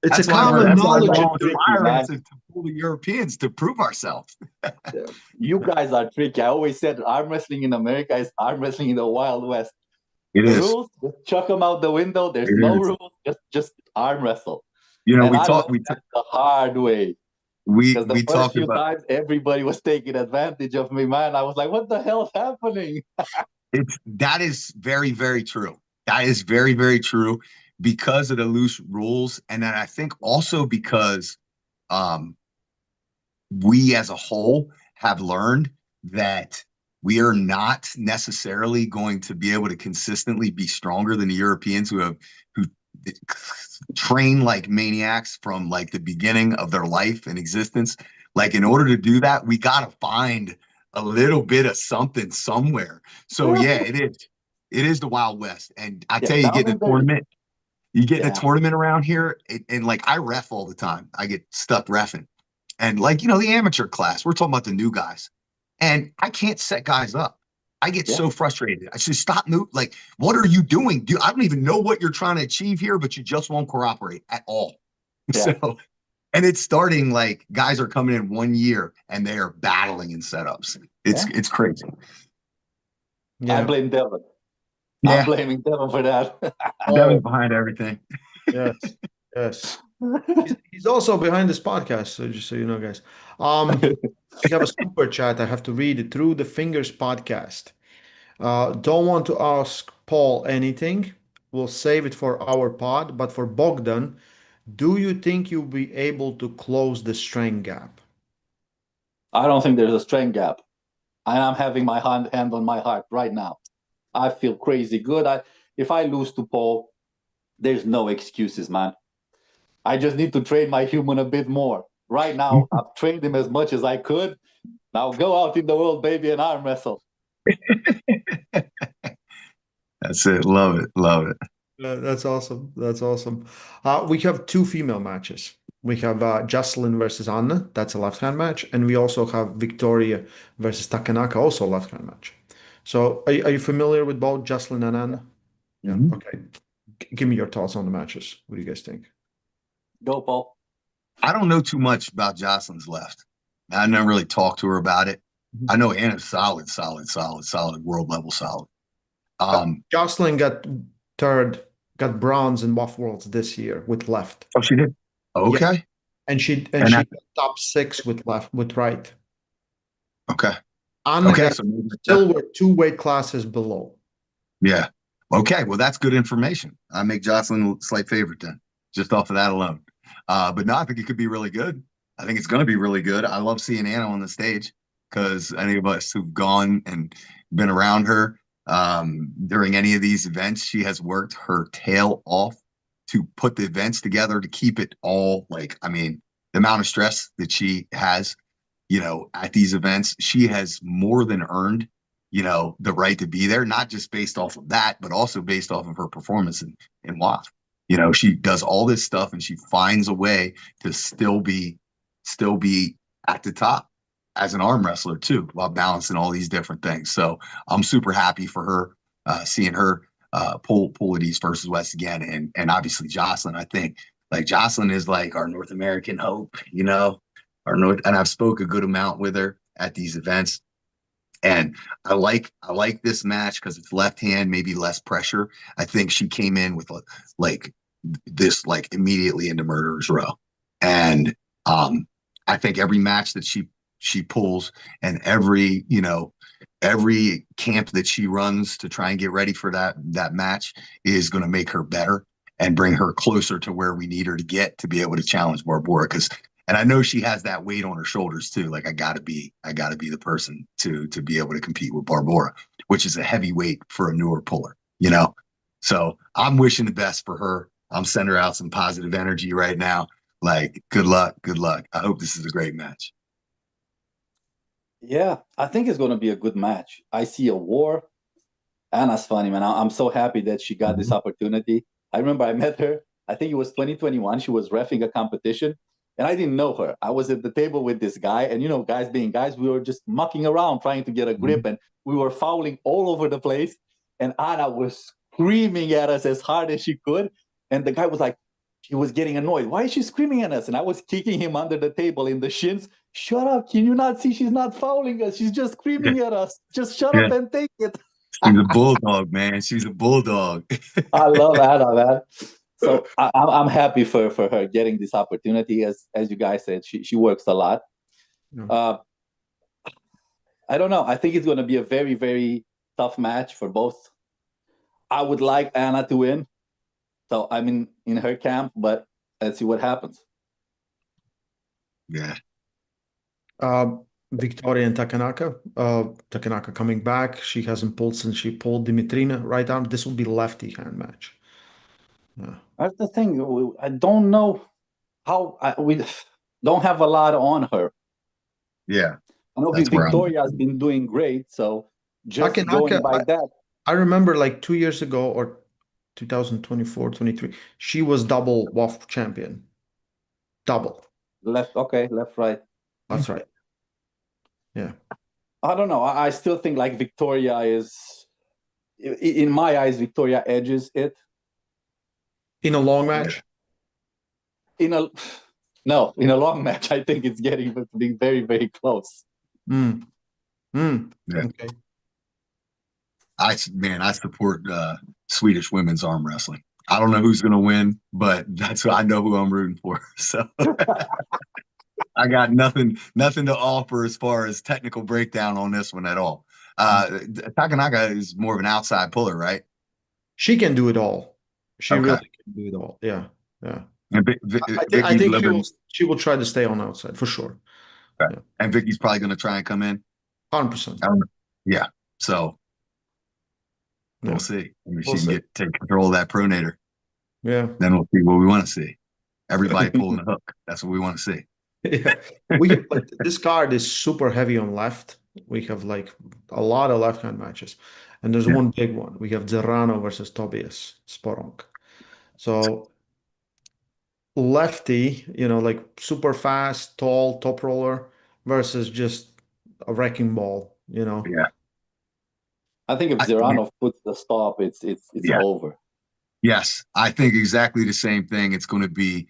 It's a That's why common we're knowledge. so Tricky, man. inspiring to pull the Europeans to prove ourselves. You guys are tricky. I always said arm wrestling in America is arm wrestling in the Wild West. It The is. rules, just chuck them out the window. There's It no is. rules. Just arm wrestle. We And I talk learned that the hard way. Because the we first talk few about times, everybody was taking advantage of me, man. I was like, what the hell's happening? that is very, very true. That is very, very true because of the loose rules. And then I think also because um, we as a whole have learned that we are not necessarily going to be able to consistently be stronger than the Europeans who train like maniacs from like the beginning of their life and existence. Like in order to do that, we got to find a little bit of something somewhere. So yeah, it is. It is the Wild West. And I Yeah, tell you, down in there. you get in a Yeah, tournament around here, and like I ref all the time. I get stuck refing. And like, the amateur class, we're talking about the new guys. And I can't set guys up. I get yeah, so frustrated. I should stop move. Like, what are you doing? I don't even know what you're trying to achieve here, but you just won't cooperate at all. yeah, So, and it's starting like guys are coming in 1 year and they are battling in setups. It's yeah. it's crazy. I Yeah. blame Devin. I'm Yeah, blaming Devin for that. Devin's Oh, behind everything. yes. Yes. He's also behind this podcast, so just so you know, guys. We have a super chat. I have to read it through the Fingers podcast. Don't want to ask Paul anything. We'll save it for our pod. But for Bogdan, do you think you'll be able to close the strength gap? I don't think there's a strength gap. And I'm having my hand on my heart right now. I feel crazy good. If I lose to Paul, there's no excuses, man. I just need to train my human a bit more. Right now, I've trained him as much as I could. Now go out in the world, baby, and arm wrestle. That's it. Love it. Love it. That's awesome. That's awesome. We have two female matches. We have Jocelyn versus Anna. That's a left hand match. And we also have Victoria versus Takanaka, also a left hand match. So are you familiar with both Jocelyn and Anna? Yeah. Mhm. Okay. Give me your thoughts on the matches. What do you guys think? Go, Paul. I don't know too much about Jocelyn's left. I never really talked to her about it. I Mhm. know Anna's solid, solid, solid, solid, world level solid. Um, Jocelyn got third, got bronze in Buff Worlds this year with left. oh, she did. Yeah. Okay. And And that, she got top six with left with right. okay. Anna Okay. got So maybe that, silver two weight classes below. yeah. Okay. Well, that's good information. I make Jocelyn a slight favorite then, just off of that alone. But no, I think it could be really good. I think it's going to be really good. I love seeing Anna on the stage because any of us who've gone and been around her during any of these events, she has worked her tail off to put the events together to keep it all like, I mean, the amount of stress that she has, at these events, she has more than earned, the right to be there, not just based off of that, but also based off of her performance in WAF. She does all this stuff and she finds a way to still be at the top as an arm wrestler too, while balancing all these different things. So I'm super happy for her, seeing her pull of East versus West again, and obviously Jocelyn. I think like Jocelyn is like our North American hope, our North, and I've spoke a good amount with her at these events. And I like this match because it's left hand, maybe less pressure. I think she came in with like this like immediately into Murderer's Row, and I think every match that she pulls and every camp that she runs to try and get ready for that match is going to make her better and bring her closer to where we need her to get to be able to challenge Barbora. And I know she has that weight on her shoulders too. Like I gotta be the person to be able to compete with Barbora, which is a heavy weight for a newer puller. So I'm wishing the best for her. I'm sending her out some positive energy right now. Like, good luck, good luck. I hope this is a great match. Yeah, I think it's going to be a good match. I see a war. Anna's funny, man. I'm so happy that she got this Mhm. opportunity. I remember I met her. I think it was 2021. She was reffing a competition, and I didn't know her. I was at the table with this guy, and guys being guys, we were just mucking around trying to get a grip, Mhm. and we were fouling all over the place. And Anna was screaming at us as hard as she could, and the guy was like, he was getting annoyed. Why is she screaming at us? And I was kicking him under the table in the shins. Shut up! Can you not see she's not fouling us? She's just Yeah, screaming at us. Just shut yeah. up and take it. She's a bulldog, man. She's a bulldog. I love Anna, man. So I'm happy for her getting this opportunity. As you guys said, she works a lot. Yeah. Uh, I don't know. I think it's going to be a very very tough match for both. I would like Anna to win, so I'm in her camp, but let's see what happens. Yeah. Uh, Victoria and Takanaka. Takanaka coming back. She hasn't pulled since she pulled Dimitrina right arm. This will be lefty hand match. Yeah. That's the thing. I don't know how we don't have a lot on her. Yeah. I know That's where I'm. Victoria has been doing great, so just Takanaka, going by that, I remember like 2 years ago or 2024, 23, she was double WAF champion. Double. left, okay, left, right. That's right. Yeah. I don't know. I still think like Victoria is, in my eyes, Victoria edges it. In a long Yeah. match? In a no, in a long match, I think it's getting to be very, very close. Mm. Mm. Yeah. Okay. I support Swedish women's arm wrestling. I don't know who's going to win, but that's I know who I'm rooting for. So I got nothing to offer as far as technical breakdown on this one at all. Takanaka is more of an outside puller, right? She can do it all. She Okay. really can do it all. Yeah. Yeah. And I Vicky's think living. she will try to stay on outside for sure. Okay. Yeah. And Vicky's probably going to try and come in. 100%. I don't know. Yeah. So we'll Yeah. see. Maybe We'll she can see. take control of that pronator. Yeah. Then we'll see what we want to see. Everybody pulling the hook. That's what we want to see. Yeah. We have like this card is super heavy on left. We have like a lot of left hand matches. And there's Yeah. one big one. We have Zerano versus Tobias Sporong. So lefty, like super fast, tall, top roller versus just a wrecking ball. Yeah. I think if Ziranov puts the stop, it's Yeah. over. Yes, I think exactly the same thing. It's going to be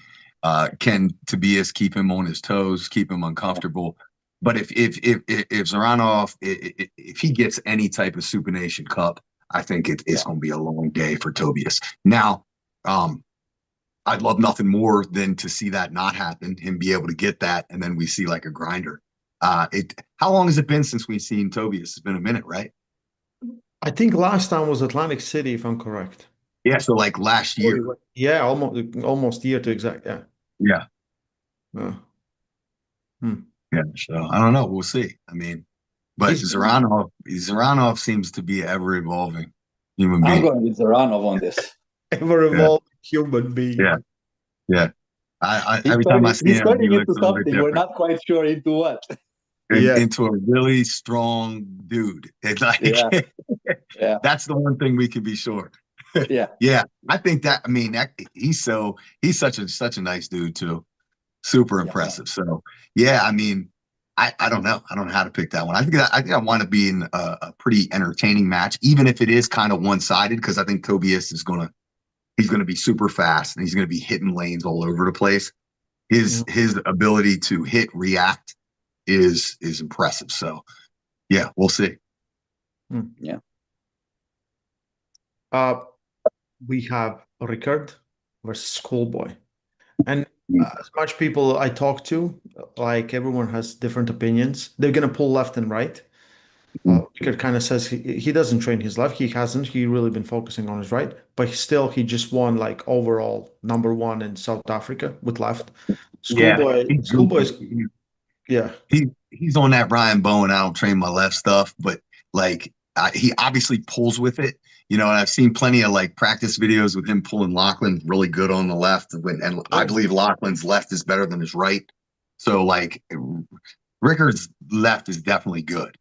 can Tobias keep him on his toes, keep him uncomfortable. But if Zoranov if he gets any type of Supination Cup, I think it's Yeah. going to be a long day for Tobias. Now, I'd love nothing more than to see that not happen, him be able to get that, and then we see like a grinder. How long has it been since we've seen Tobias? It's been a minute, right? I think last time was Atlantic City, if I'm correct. Yeah, so like last year. Yeah, almost year to exact. Yeah. Yeah. Yeah. Hmm. Yeah, so I don't know. We'll see. I mean, but He's been Zaranov seems to be an ever evolving human I'm being. going with Ziranov on this. ever Yeah, evolving human being. yeah, yeah. Every time I see He's him, he turning into looks a little bit something. We're different. not quite sure into what. And Yeah. into a really strong dude. It's like Yeah. Yeah. that's the one thing we can be sure. Yeah. Yeah, I think that. I mean, he's such a nice dude too. Super Yeah. impressive. So yeah, I mean, I don't know. I don't know how to pick that one. I think I want to be in a pretty entertaining match, even if it is kind of one sided, because I think Tobias he's gonna be super fast and he's gonna be hitting lanes all over the place. His Mhm. his ability to hit react is impressive. So yeah, we'll see. Yeah. Uh, we have Ricard versus Schoolboy. And as much people I talk to, like everyone has different opinions. They're gonna pull left and right. Ricard kind of says he doesn't train his left. He hasn't. He really been focusing on his right. But he just won like overall #1 in South Africa with left. Yeah, Schoolboy's yeah. he's on that Brian Bowen. I don't train my left stuff, but like he obviously pulls with it. And I've seen plenty of like practice videos with him pulling Lachlan really good on the left. And I Yeah. believe Lachlan's left is better than his right. So like Rickard's left is definitely good,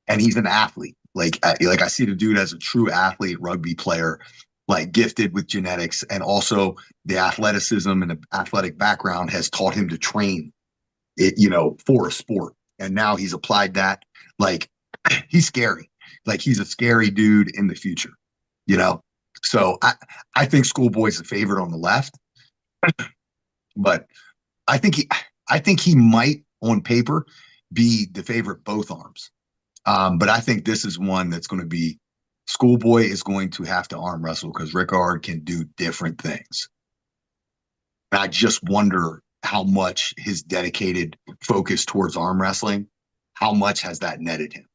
and he's an athlete. Like I see the dude as a true athlete, rugby player, like gifted with genetics, and also the athleticism and the athletic background has taught him to train for a sport. And now he's applied that. Like he's scary. Like he's a scary dude in the future, you know? So I think Schoolboy's the favorite on the left, but I think he might on paper be the favorite both arms. But I think this is one that's going to be Schoolboy is going to have to arm wrestle because Rickard can do different things. And I just wonder how much his dedicated focus towards arm wrestling, how much has that netted him?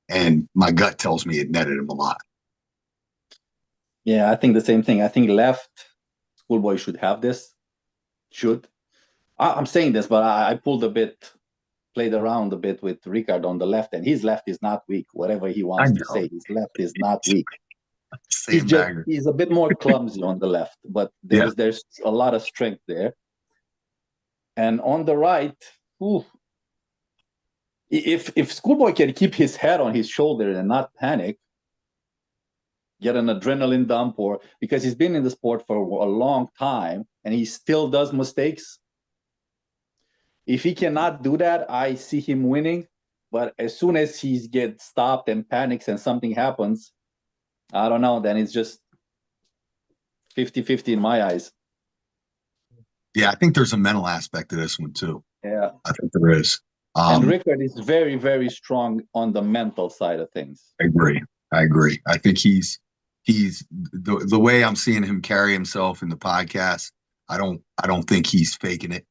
And my gut tells me it netted him a lot. Yeah. I think the same thing. I think left Schoolboy should have this. Should. I'm saying this, but I pulled a bit, played around a bit with Ricard on the left, and his left is not weak. Whatever he I wants to know. say, his left is not weak. Sandbagger. He's a bit more clumsy on the left, but Yeah. there's a lot of strength there. And on the right, ooh, if Schoolboy can keep his head on his shoulder and not panic, get an adrenaline dump, or because he's been in the sport for a long time and he still does mistakes. If he cannot do that, I see him winning. But as soon as he gets stopped and panics and something happens, I don't know, then it's just 50-50 in my eyes. Yeah, I think there's a mental aspect to this one too. Yeah. I think there is. And Rickard is very, very strong on the mental side of things. I agree. I agree. I think he's the way I'm seeing him carry himself in the podcast. I don't think he's faking it.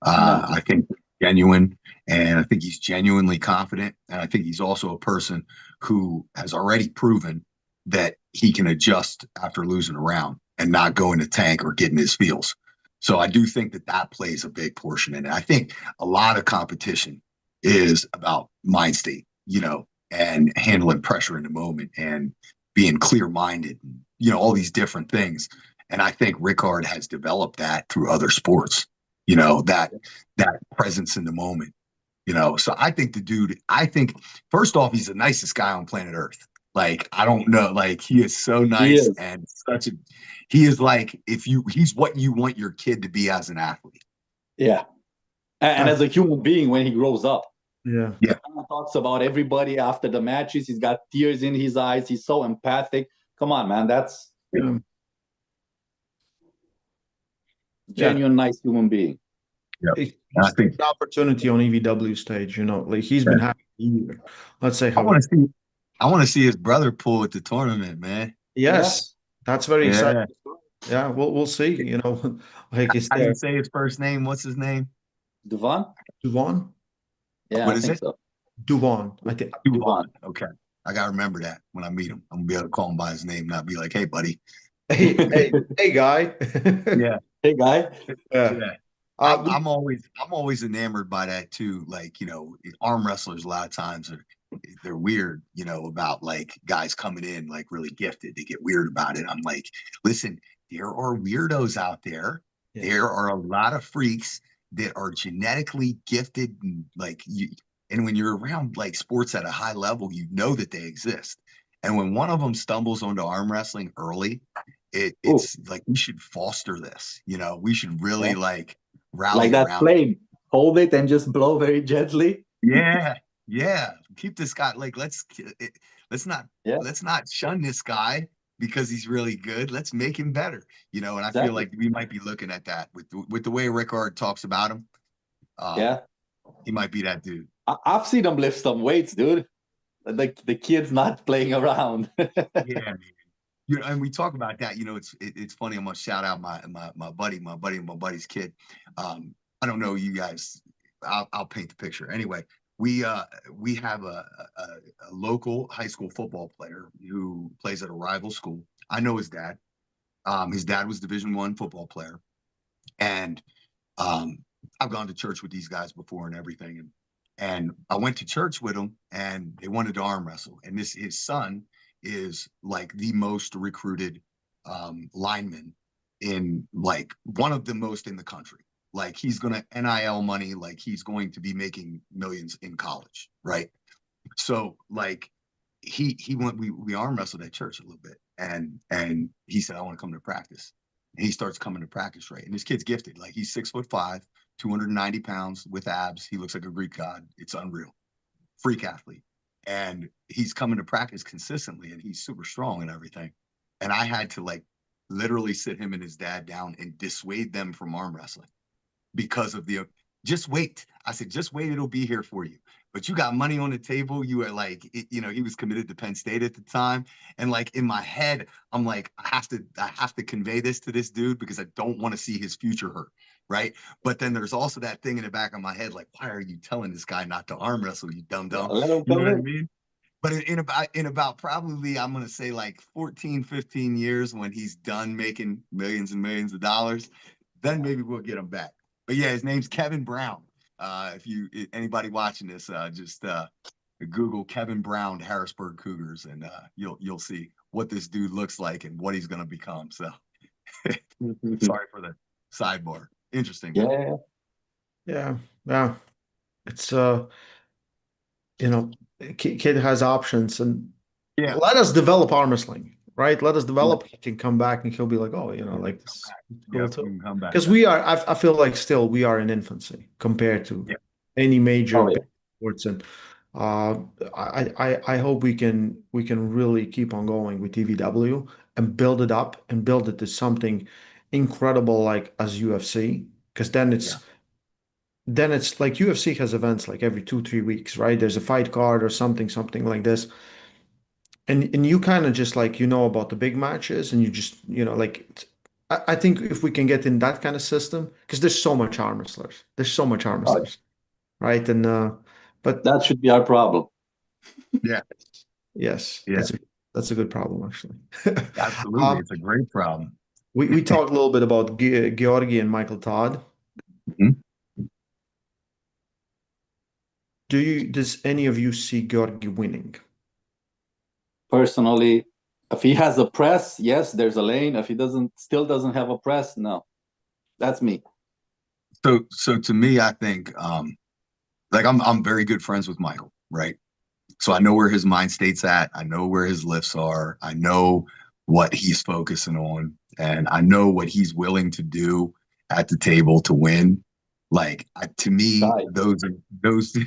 No. I think genuine, and I think he's genuinely confident, and I think he's also a person who has already proven that he can adjust after losing a round and not go in the tank or getting his feels. So I do think that that plays a big portion in it. I think a lot of competition is about mind state, you know, and handling pressure in the moment and being clear minded, you know, all these different things. And I think Rickard has developed that through other sports, you know, that presence in the moment, you know. So I think the dude, I think first off, he's the nicest guy on planet Earth. Like, I don't know, like he is so He nice is. and such a he is like he's what you want your kid to be as an athlete. Yeah. And I, as a human being, when he grows up, yeah. Yeah. he talks about everybody after the matches. He's got tears in his eyes. He's so empathic. Come on, man. That's Yeah. Yeah. genuine, nice human being. Yeah. And I He's taken think the opportunity on EVW stage, you know, like he's yeah, been having a year. Let's say I how. want to see I want to see his brother pull at the tournament, man. Yeah. Yes, that's very exciting. Yeah. Yeah, we'll see. You know, like is How do you there say his first name? What's his name? Duvan? Duvon? Yeah, What I is think it? so. Duvon, I think. Duvan. Duvon. Okay. I gotta remember that when I meet him. I'm gonna be able to call him by his name, not be like, hey buddy. Hey, guy. Yeah. Hey, guy. Yeah. Yeah. We, I'm always enamored by that too. Like, you know, arm wrestlers a lot of times they're weird, you know, about like guys coming in like really gifted. They get weird about it. I'm like, listen, there are weirdos out there. yes. There are a lot of freaks that are genetically gifted and like you and when you're around like sports at a high level, you know that they exist. And when one of them stumbles onto arm wrestling early, Oh, it's like we should foster this, you know, we should really yeah. like Like rally that around. flame. Hold it and just blow very gently. Yeah, yeah. Keep this guy like let's not Yeah, let's not shun this guy because he's really good. Let's make him better. You know, and I feel exactly. like we might be looking at that with the way Rickard talks about him. Um, Yeah. he might be that dude. I've seen him lift some weights, dude. The kid's not playing around. Yeah, man. You know, and we talk about that. You know, it's funny. I'm gonna shout out my buddy's kid. I don't know you guys. I'll paint the picture. Anyway, we have a local high school football player who plays at a rival school. I know his dad. His dad was Division I football player, and um, I've gone to church with these guys before and everything, and I went to church with them, and they wanted to arm wrestle. And this his son is like the most recruited lineman in like one of the most in the country. Like he's gonna NIL money, like he's going to be making millions in college, right? So like he went we arm wrestled at church a little bit and he said I want to come to practice and he starts coming to practice, right? And this kid's gifted, like he's 6'5", 290 pounds with abs. He looks like a Greek god. It's unreal. Freak athlete. And he's coming to practice consistently and he's super strong and everything. And I had to like literally sit him and his dad down and dissuade them from arm wrestling because of the just wait. I said, just wait, it'll be here for you. But you got money on the table. You are like, you know, he was committed to Penn State at the time. And like in my head, I'm like, I have to convey this to this dude because I don't want to see his future hurt. Right. But then there's also that thing in the back of my head, like, why are you telling this guy not to arm wrestle, you dumb Yeah, dumb? let him You know come what I in. mean? But in about probably I'm gonna say like 14, 15 years when he's done making millions and millions of dollars, then maybe we'll get him back. But yeah, his name's Kevin Brown. If anybody watching this, just Google Kevin Brown Harrisburg Cougars, and you'll see what this dude looks like and what he's going to become. So sorry for the sidebar. Interesting though. Yeah. Yeah, yeah. It's you know, kid has options, and Yeah, let us develop arm wrestling, right? Let us Yeah. develop. He can come back and he'll be like, oh, like come this back. is Yeah, cool we too. can come back. Because I feel like still we are in infancy compared to Yeah, any major Oh yeah. big sports, and uh, I hope we can really keep on going with TVW and build it up and build it to something incredible like as UFC. Because yeah, then it's like UFC has events like every 2 3 weeks, right? There's a fight card or something like this, and you kind of just like about the big matches, and you just like I think if we can get in that kind of system, because there's so much arm Oh, wrestlers, right? And but that should be our problem. yeah, yes, yeah. that's a good problem actually. Absolutely, um, it's a great problem. we talked a little bit about Georgi and Michael Todd. Mhm. Does any of you see Georgi winning? Personally, if he has a press, yes, there's a lane. If he still doesn't have a press, no. That's me. So to me, I think like I'm very good friends with Michael, right? So I know where his mind state's at. I know where his lifts are. I know what he's focusing on, and I know what he's willing to do at the table to win. Like to me, Die. those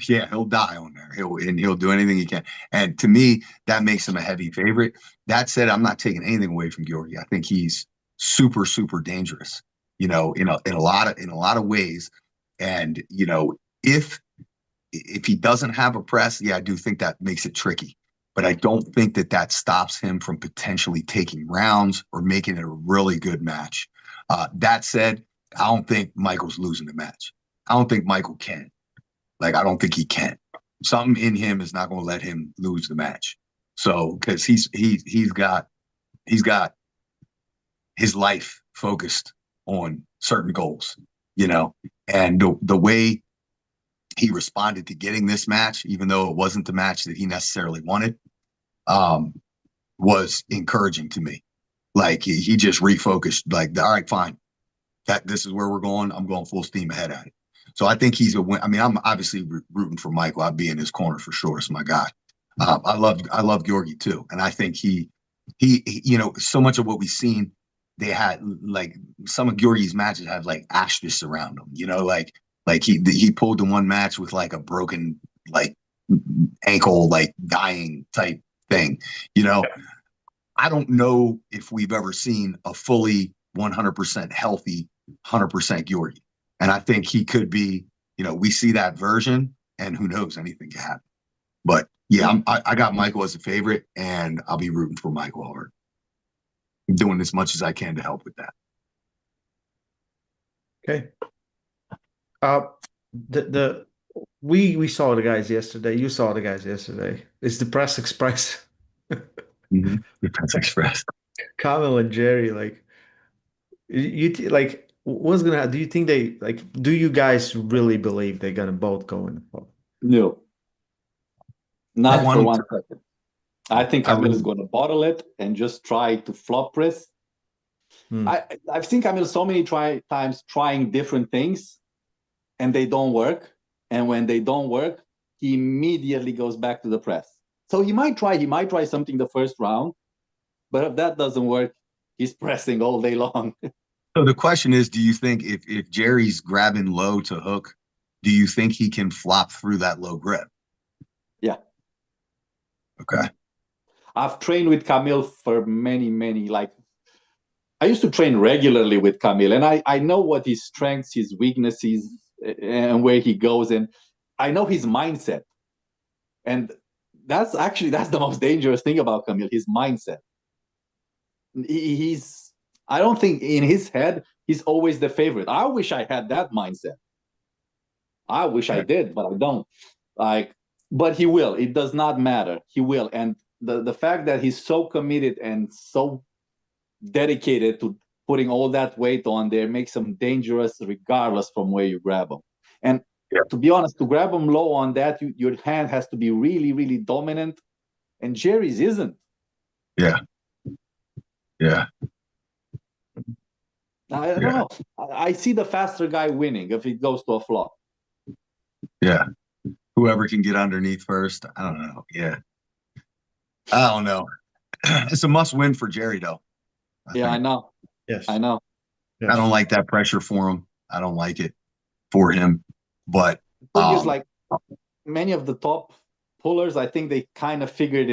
yeah, he'll die on there. He'll do anything he can. And to me, that makes him a heavy favorite. That said, I'm not taking anything away from Georgi. I think he's super dangerous. In a lot of ways. And if he doesn't have a press, yeah, I do think that makes it tricky. But I don't think that stops him from potentially taking rounds or making it a really good match. That said, I don't think Michael's losing the match. I don't think Michael can. Like, I don't think he can. Something in him is not going to let him lose the match. So, because he's got his life focused on certain goals, you know, and the way he responded to getting this match, even though it wasn't the match that he necessarily wanted, um, was encouraging to me. Like he just refocused, like, all right, fine. This is where we're going. I'm going full steam ahead at it. So I think he's a win. I mean, I'm obviously rooting for Michael. I'd be in his corner for sure. It's my guy. I love Georgi too, and I think so much of what we've seen, they had like some of Georgi's matches have like asterisks around them. Like he pulled the one match with like a broken like ankle, like dying type thing. You know, I don't know if we've ever seen a fully 100% healthy, 100% Georgi. And I think he could be, we see that version, and who knows, anything can happen. But yeah, I got Michael as a favorite, and I'll be rooting for Michael hard. I'm doing as much as I can to help with that. Okay. Uh, the we saw the guys yesterday. You saw the guys yesterday. It's the press express. Mm-hmm. Defense Express. Kamil and Jerry, like like what's gonna do you think they like do you guys really believe they're gonna both go in the fall? No, I not want for him one to. second. I think I Camille is really. going to bottle it and just try to flop press. Hmm. I've seen Camille so many times trying different things and they don't work. And when they don't work, he immediately goes back to the press. So he might try something the first round, but if that doesn't work, he's pressing all day long. So the question is, do you think if Jerry's grabbing low to hook, do you think he can flop through that low grip? Yeah. Okay. I've trained with Camille for many, like I used to train regularly with Camille, and I know what his strengths, his weaknesses, and where he goes, and I know his mindset. And that's the most dangerous thing about Camille, his mindset. He's I don't think in his head he's always the favorite. I wish I had that mindset. I wish I Okay. did, but I don't. Like, but he will. It does not matter. He will. And the fact that he's so committed and so dedicated to putting all that weight on there makes them dangerous regardless from where you grab them. And to be honest, to grab them low on that, your hand has to be really, really dominant. And Jerry's isn't. Yeah. Yeah. I don't know. I see the faster guy winning if it goes to a flop. Yeah. Whoever can get underneath first. I don't know. Yeah. I don't know. It's a must win for Jerry, though. I know. Yes. I know. Yes. I don't like that pressure for him. I don't like it for him. But the thing is, like, many of the top pullers, I think they kind of figured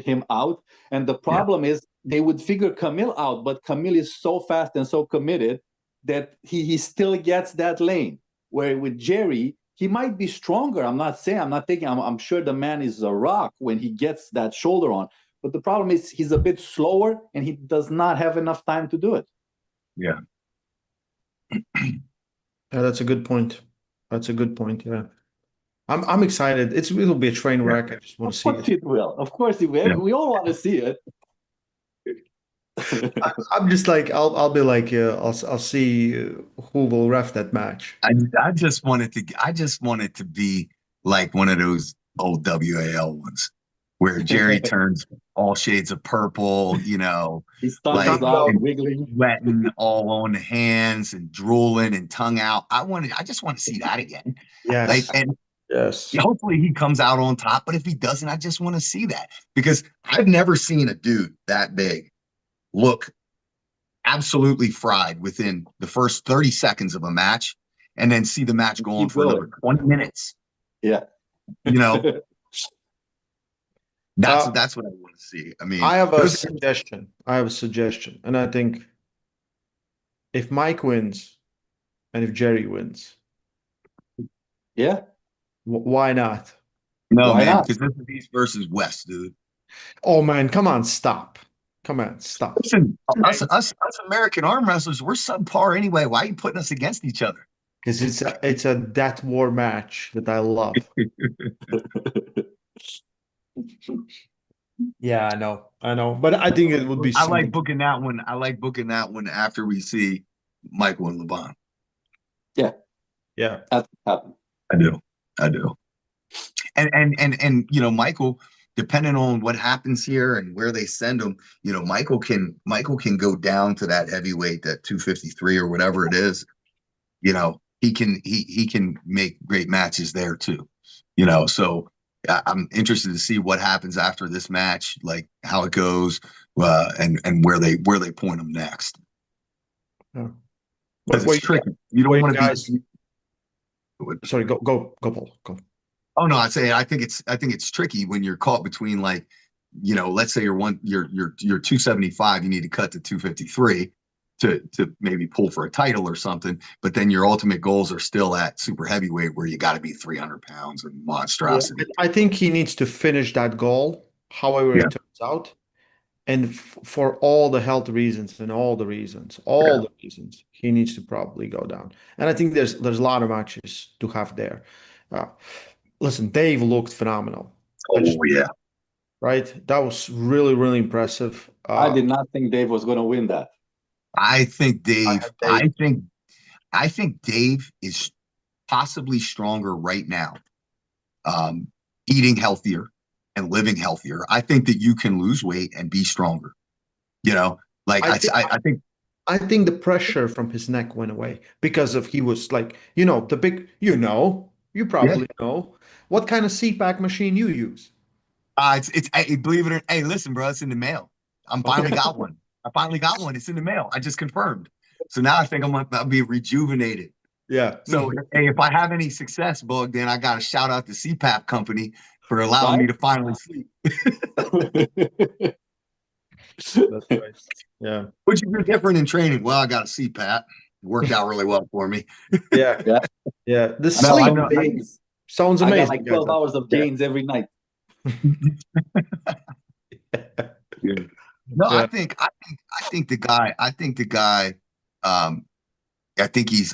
him out. And the problem is they would figure Camille out, but Camille is so fast and so committed that he still gets that lane. Where with Jerry, he might be stronger. I'm sure the man is a rock when he gets that shoulder on. But the problem is he's a bit slower and he does not have enough time to do it. Yeah. Yeah, that's a good point. That's a good point. Yeah. I'm excited. It'll be a train wreck. I just want to see Of course it. it will. Of course it will. Yeah. We all want to see it. I'm just like I'll be like I'll see who will ref that match. I just want it to be like one of those old WAL ones where Jerry turns all shades of purple, His tongue like is out, wiggling. sweating all on the hands and drooling and tongue out. I just want to see that again. Yes. And Yes. hopefully he comes out on top, but if he doesn't, I just want to see that because I've never seen a dude that big look absolutely fried within the first 30 seconds of a match and then see the match go on for another 20 minutes. Yeah. That's what I want to see. I mean, I have a suggestion. And I think if Mike wins and if Jerry wins, yeah, why not? no, why man, not? because this is East versus West, dude. Oh man, come on, stop. Come on, stop. Listen, us American arm wrestlers, we're subpar anyway. Why are you putting us against each other? Because it's a that war match that I love. Yeah, I know. But I think it would be I like something. booking that one. I like booking that one after we see Michael and LeBron. Yeah. Yeah. That happened. I do. And Michael, depending on what happens here and where they send him, Michael can go down to that heavyweight, that 253 or whatever it is. He can make great matches there too. So I'm interested to see what happens after this match, like how it goes, and where they point him next. Yeah. Because it's tricky. You don't want to be. Sorry, go, Paul, go. Oh no, I think it's tricky when you're caught between, like, let's say you're 275, you need to cut to 253 to maybe pull for a title or something, but then your ultimate goals are still at super heavyweight where you got to be 300 pounds and monstrosity. Yeah, I think he needs to finish that goal, however it turns out. And for all the health reasons and all the reasons, he needs to probably go down. And I think there's a lot of matches to have there. Listen, Dave looked phenomenal. Yeah. Right? That was really, really impressive. I did not think Dave was going to win that. I think Dave is possibly stronger right now, eating healthier and living healthier. I think that you can lose weight and be stronger. I think the pressure from his neck went away because he was like, the big, you probably know what kind of CPAC machine you use. Believe it or hey, listen, bro, it's in the mail. I finally got one. It's in the mail. I just confirmed. So now I think I'll be rejuvenated. Yeah. So hey, if I have any success, Bogdan, I got to shout out the CPAP company for allowing me to finally sleep. That's right. Yeah. What'd you do different in training? Well, I got a CPAP. It worked out really well for me. Yeah. The sleep sounds amazing. I got like 12 hours of gains every night. No, I think the guy. I think he's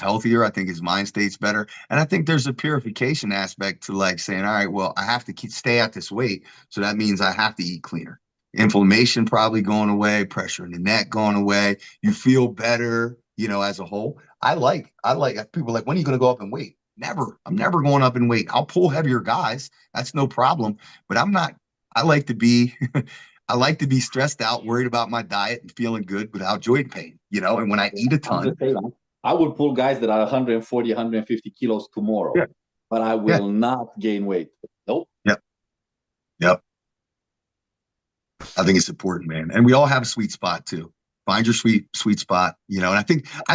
healthier. I think his mind state's better, and I think there's a purification aspect to, like, saying, all right, well, I have to stay at this weight, so that means I have to eat cleaner. inflammation probably going away, pressure in the neck going away. You feel better, as a whole. I like people like, when are you going to go up in weight? Never. I'm never going up in weight. I'll pull heavier guys. That's no problem. But I'm not, I like to be, I like to be stressed out, worried about my diet and feeling good without joint pain, and when I eat a I'm ton. just saying, I would pull guys that are 140, 150 kilos tomorrow, Yeah. but I Yeah. will not gain weight. Nope. Yep. Yep. I think it's important, man. And we all have a sweet spot too. Find your sweet spot, and I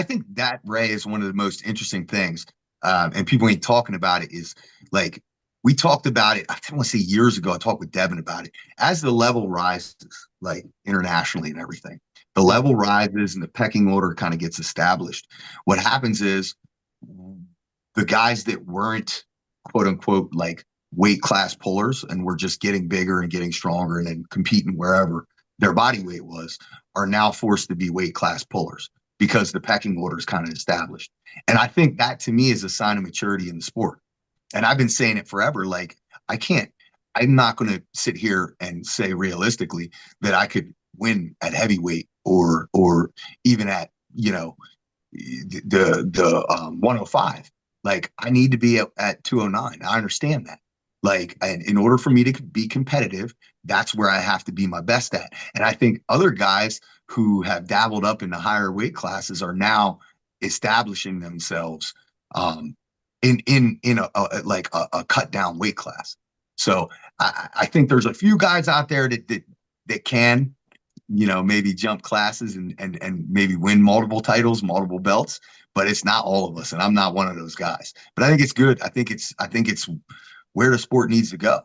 think that, Ray, is one of the most interesting things. And people ain't talking about it, is like, we talked about it, I don't want to say years ago. I talked with Devin about it. As the level rises, like internationally and everything, the Yeah. level rises and the pecking order kind of gets established. What happens is, the guys that weren't, quote unquote, like weight class pullers and were just getting bigger and getting stronger and then competing wherever their body weight was, are now forced to be weight class pullers because the pecking order is kind of established. And I think that, to me, is a sign of maturity in the sport. And I've been saying it forever. Like, I'm not going to sit here and say realistically that I could win at heavyweight, or even at, the 105. Like, I need to be at 209. I understand that. Like, and in order for me to be competitive, that's where I have to be my best at. And I think other guys who have dabbled up in the higher weight classes are now establishing themselves, in a cut down weight class. So I think there's a few guys out there that can, maybe jump classes and maybe win multiple titles, multiple belts, but it's not all of us. And I'm not one of those guys. But I think it's good. I think it's where the sport needs to go.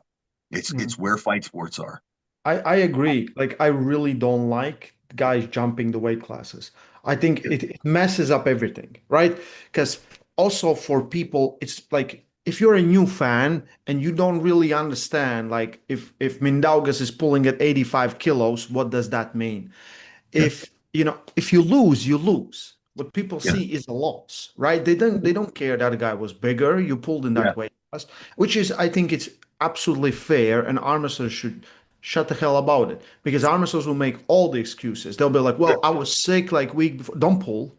It's Mm. where fight sports are. I agree. Like, I really don't like guys jumping the weight classes. I think it messes up everything, right? Because also for people, it's like, if you're a new fan and you don't really understand, like, if Mindaugas is pulling at 85 kilos, what does that mean? Yeah. If you lose, you lose. What people Yeah. see is a loss, right? They don't care that a guy was bigger, you pulled in Yeah. that weight class, which is, I think it's absolutely fair, and armisters should shut the hell about it, because armisters will make all the excuses. They'll be like, well, I was sick like week before. Don't pull.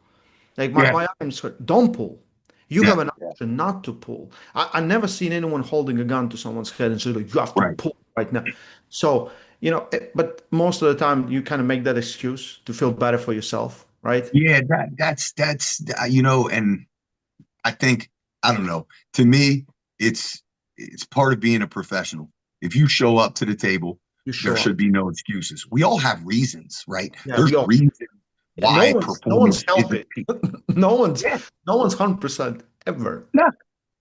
Like, my, Yeah. my arm's hurt. Don't pull. You Yeah. have an Yeah. option not to pull. I never seen anyone holding a gun to someone's head and say, like, you have to Right. pull right now. So, but most of the time you kind of make that excuse to feel better for yourself, right? Yeah. And I think, I don't know. To me, it's part of being a professional. If you show up to the table, You there show up. should be no excuses. We all have reasons, right? Yeah, There's we all. reasons Yeah, no why one's no one's performance isn't healthy. peak. No one's Yeah. no one's 100% ever, No,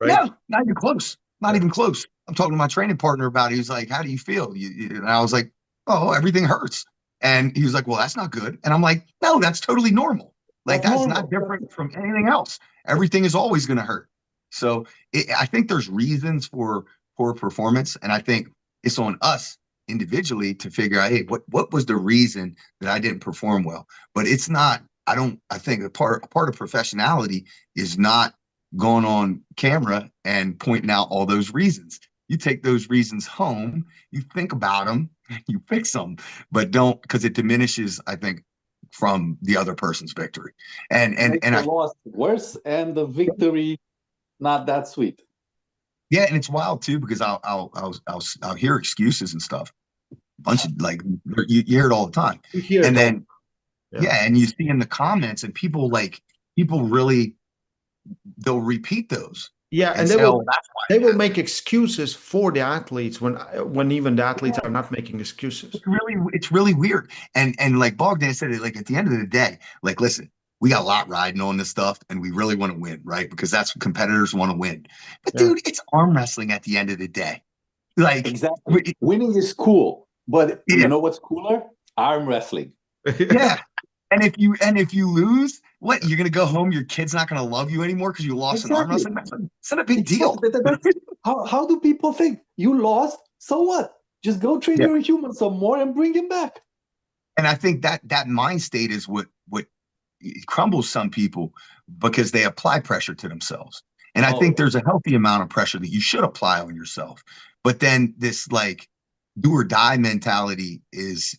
right? no, not even close. Not Yeah. even close. I'm talking to my training partner about it. He was like, "How do you feel?" And I was like, "Oh, everything hurts." And he was like, "Well, that's not good." And I'm like, "No, that's totally normal. Like, That's that's not normal. different from anything else. Everything is always going to hurt." So I think there's reasons for poor performance, and I think it's on us individually to figure out, hey, what was the reason that I didn't perform well? But it's not. I don't. I think a part of professionality is not going on camera and pointing out all those reasons. You take those reasons home, you think about them, you fix them, but don't, because it diminishes, I think, from the other person's victory. And and Makes and the I loss worse and the victory not that sweet. Yeah, and it's wild too, because I'll hear excuses and stuff. A bunch of, like, you hear it all the time. You hear And it all. then, Yeah. yeah, and you see in the comments, and people really, they'll repeat those Yeah, and and say, "Oh, that's why they it will happened." make excuses for the athletes when even the athletes are not making excuses. It's really weird. And like Bogdan said, like, at the end of the day, like, listen, we got a lot riding on this stuff, and we really want to win, right? Because that's what competitors want to win. But Yeah. dude, it's arm wrestling at the end of the day. Like, Exactly. Winning is cool, but you yeah, know what's cooler? Arm wrestling. yeah. And if you lose, what, you're gonna go home? Your kid's not gonna love you anymore because you lost an arm Exactly. wrestling match? It's not a big Exactly. deal. That's how do people think? You lost, so what? Just go train Yeah. your human some more and bring him back. And I think that mind state is what crumbles some people, because they apply pressure to themselves. And I Oh think yeah. there's a healthy amount of pressure that you should apply on yourself. But then this, like, do or die mentality is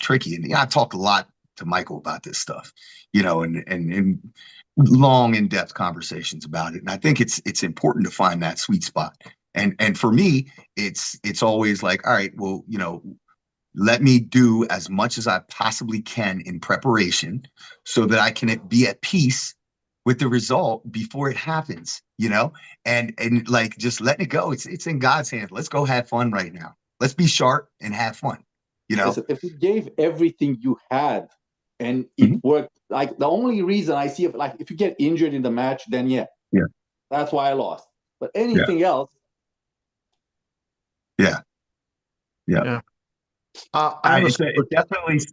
tricky. And I talked a lot to Michael about this stuff, and long in-depth conversations about it. And I think it's important to find that sweet spot. And for me, it's always like, all right, well, let me do as much as I possibly can in preparation so that I can be at peace with the result before it happens, and like just letting it go. It's in God's hands. Let's go have fun right now. Let's be sharp and have fun, Listen, if you gave everything you had and it Mhm. worked, like the only reason I see if you get injured in the match, then yeah, Yeah. that's why I lost. But Yeah. anything else, Yeah. Yeah. Yeah. I have a super chat.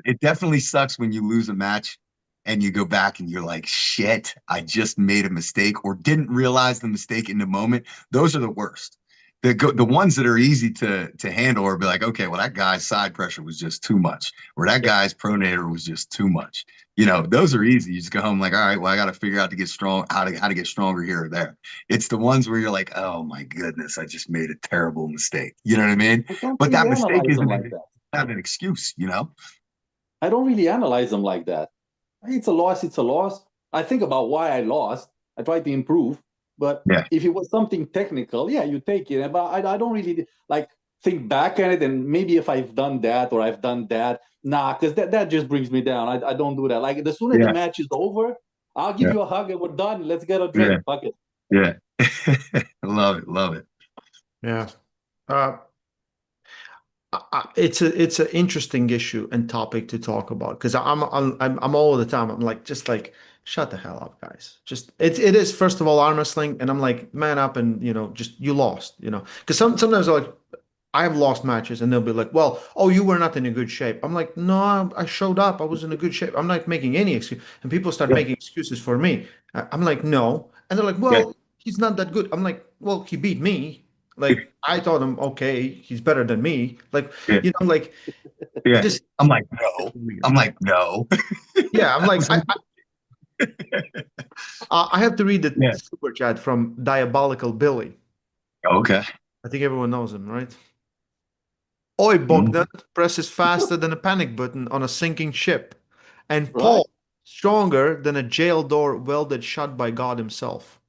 It definitely sucks when you lose a match and you go back and you're like, shit, I just made a mistake or didn't realize the mistake in the moment. Those are the worst. The ones that are easy to handle are be like, okay, well, that guy's side pressure was just too much, or that Yeah. guy's pronator was just too much. Those are easy. You just go home like, all right, well, I got to figure out to get strong, how to get stronger here or there. It's the ones where you're like, oh my goodness, I just made a terrible mistake. You know what I mean? I don't But really that mistake analyze them isn't like that. not an excuse. I don't really analyze them like that. It's a loss. It's a loss. I think about why I lost. I try to improve. But Yeah, if it was something technical, yeah, you take it. But I don't really like think back at it and maybe if I've done that or I've done that. Nah, because that just brings me down. I don't do that. Like the sooner the yeah, match is over, I'll give yeah, you a hug and we're done. Let's get a yeah, drink. Fuck it. yeah. Love it, love it. Yeah. Uh, it's an interesting issue and topic to talk about because I'm all the time. I'm like just like shut the hell up, guys. Just it is first of all arm wrestling, and I'm like man up and just you lost, because sometimes like I have lost matches and they'll be like, well, oh, you were not in a good shape. I'm like, no, I showed up. I was in a good shape. I'm not making any excuse. And people start Yeah, making excuses for me. I'm like, no. And they're like, yeah, well, he's not that good. I'm like, well, he beat me. Like, I thought him, okay, he's better than me. Like, yeah, like yeah. just I'm like, no. weird. I'm like, no. Yeah, I'm like, I have to read the Yeah. super chat from Diabolical Billy. Okay. I think everyone knows him, right? Oi, Bogdan Mhm. presses faster than a panic button on a sinking ship. And Right? Paul, stronger than a jail door welded shut by God himself.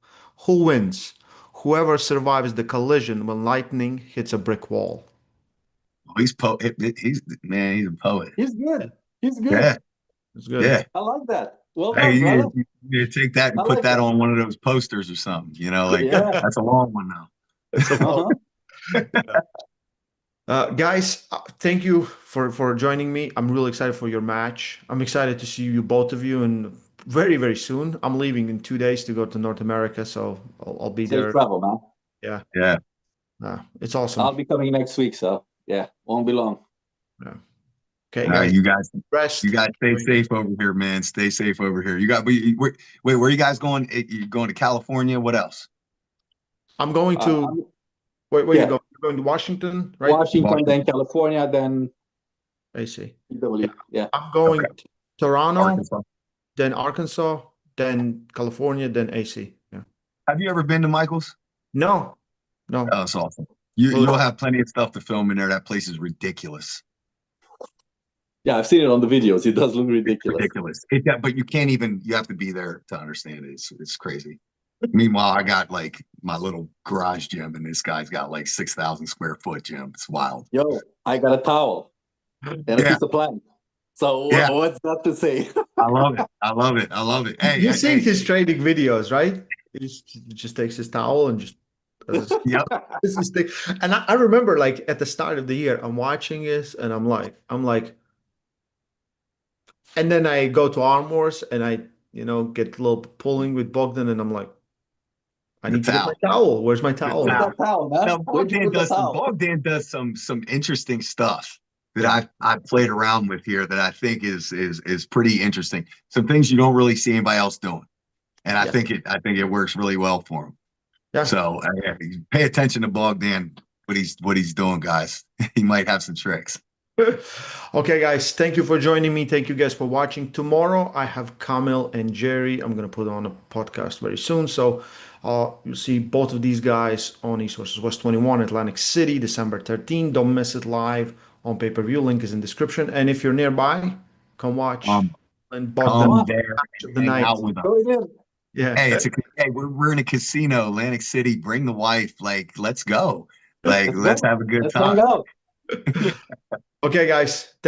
Who wins? Whoever survives the collision when lightning hits a brick wall. Oh, he's man, he's a poet. He's good. He's good. Yeah, It's good. yeah. I like that. Well Hey, done, brother. you take that I and put like that that. on one of those posters or something, like Yeah. that's a long one now. It's a long. Uh-huh. Guys, thank you for joining me. I'm really excited for your match. I'm excited to see you both of you, and very very soon. I'm leaving in 2 days to go to North America, so I'll be Safe there. travel, man. Yeah, Yeah. it's awesome. I'll be coming next week, so yeah, won't be long. Yeah. Okay, All right, guys, you rest. guys stay safe over here, man. Stay safe over here. Wait, where are you guys going? You going to California? What else? I'm going to I'm, where you yeah, go? You're going to Washington, right? Washington, then Washington. California, then I see. Yeah, PW. Yeah. I'm Okay. going to Toronto, Arkansas. then Arkansas, then California, then AC. Yeah. Have you ever been to Michael's? No, no. Oh, it's awesome. You'll Really? have plenty of stuff to film in there. That place is ridiculous. Yeah, I've seen it on the videos. It does look It's ridiculous. ridiculous. But you can't even. You have to be there to understand it. It's crazy. Meanwhile, I got like my little garage gym, and this guy's got like 6,000 square foot gym. It's wild. Yo, I got a towel and a Yeah, piece of plant. So yeah. what's that to say? I love it. I love it. I love it. Hey, You've seen hey. his training videos, right? He just takes his towel and just does this. Yep. This is thing. And I remember like at the start of the year, I'm watching this and I'm like, and then I go to Arm Wars and I, get a little pulling with Bogdan and I'm like, I The need to get my towel. towel. Where's my The towel Where's now? towel. that towel, man? Now Where'd you put the towel? Bogdan does some interesting stuff that Yeah. I've played around with here that I think is pretty interesting. Some things you don't really see anybody else doing, and Yes. I think it works really well for him. Yeah. So yeah, pay attention to Bogdan what he's doing, guys. He might have some tricks. Okay, guys, thank you for joining me. Thank you guys for watching. Tomorrow I have Kamil and Jerry. I'm gonna put on a podcast very soon. So you'll see both of these guys on East vs. West 21, Atlantic City, December 13th. Don't miss it live on pay-per-view. Link is in description. And if you're nearby, come watch. Um, And Come Bogdan come on, there match and of the hang night. out with us. go in. Yeah. Hey, hey, we're in a casino, Atlantic City. Bring the wife. Like, let's go. Like, Let's let's go. have a good Let's hang time. out. Okay, guys.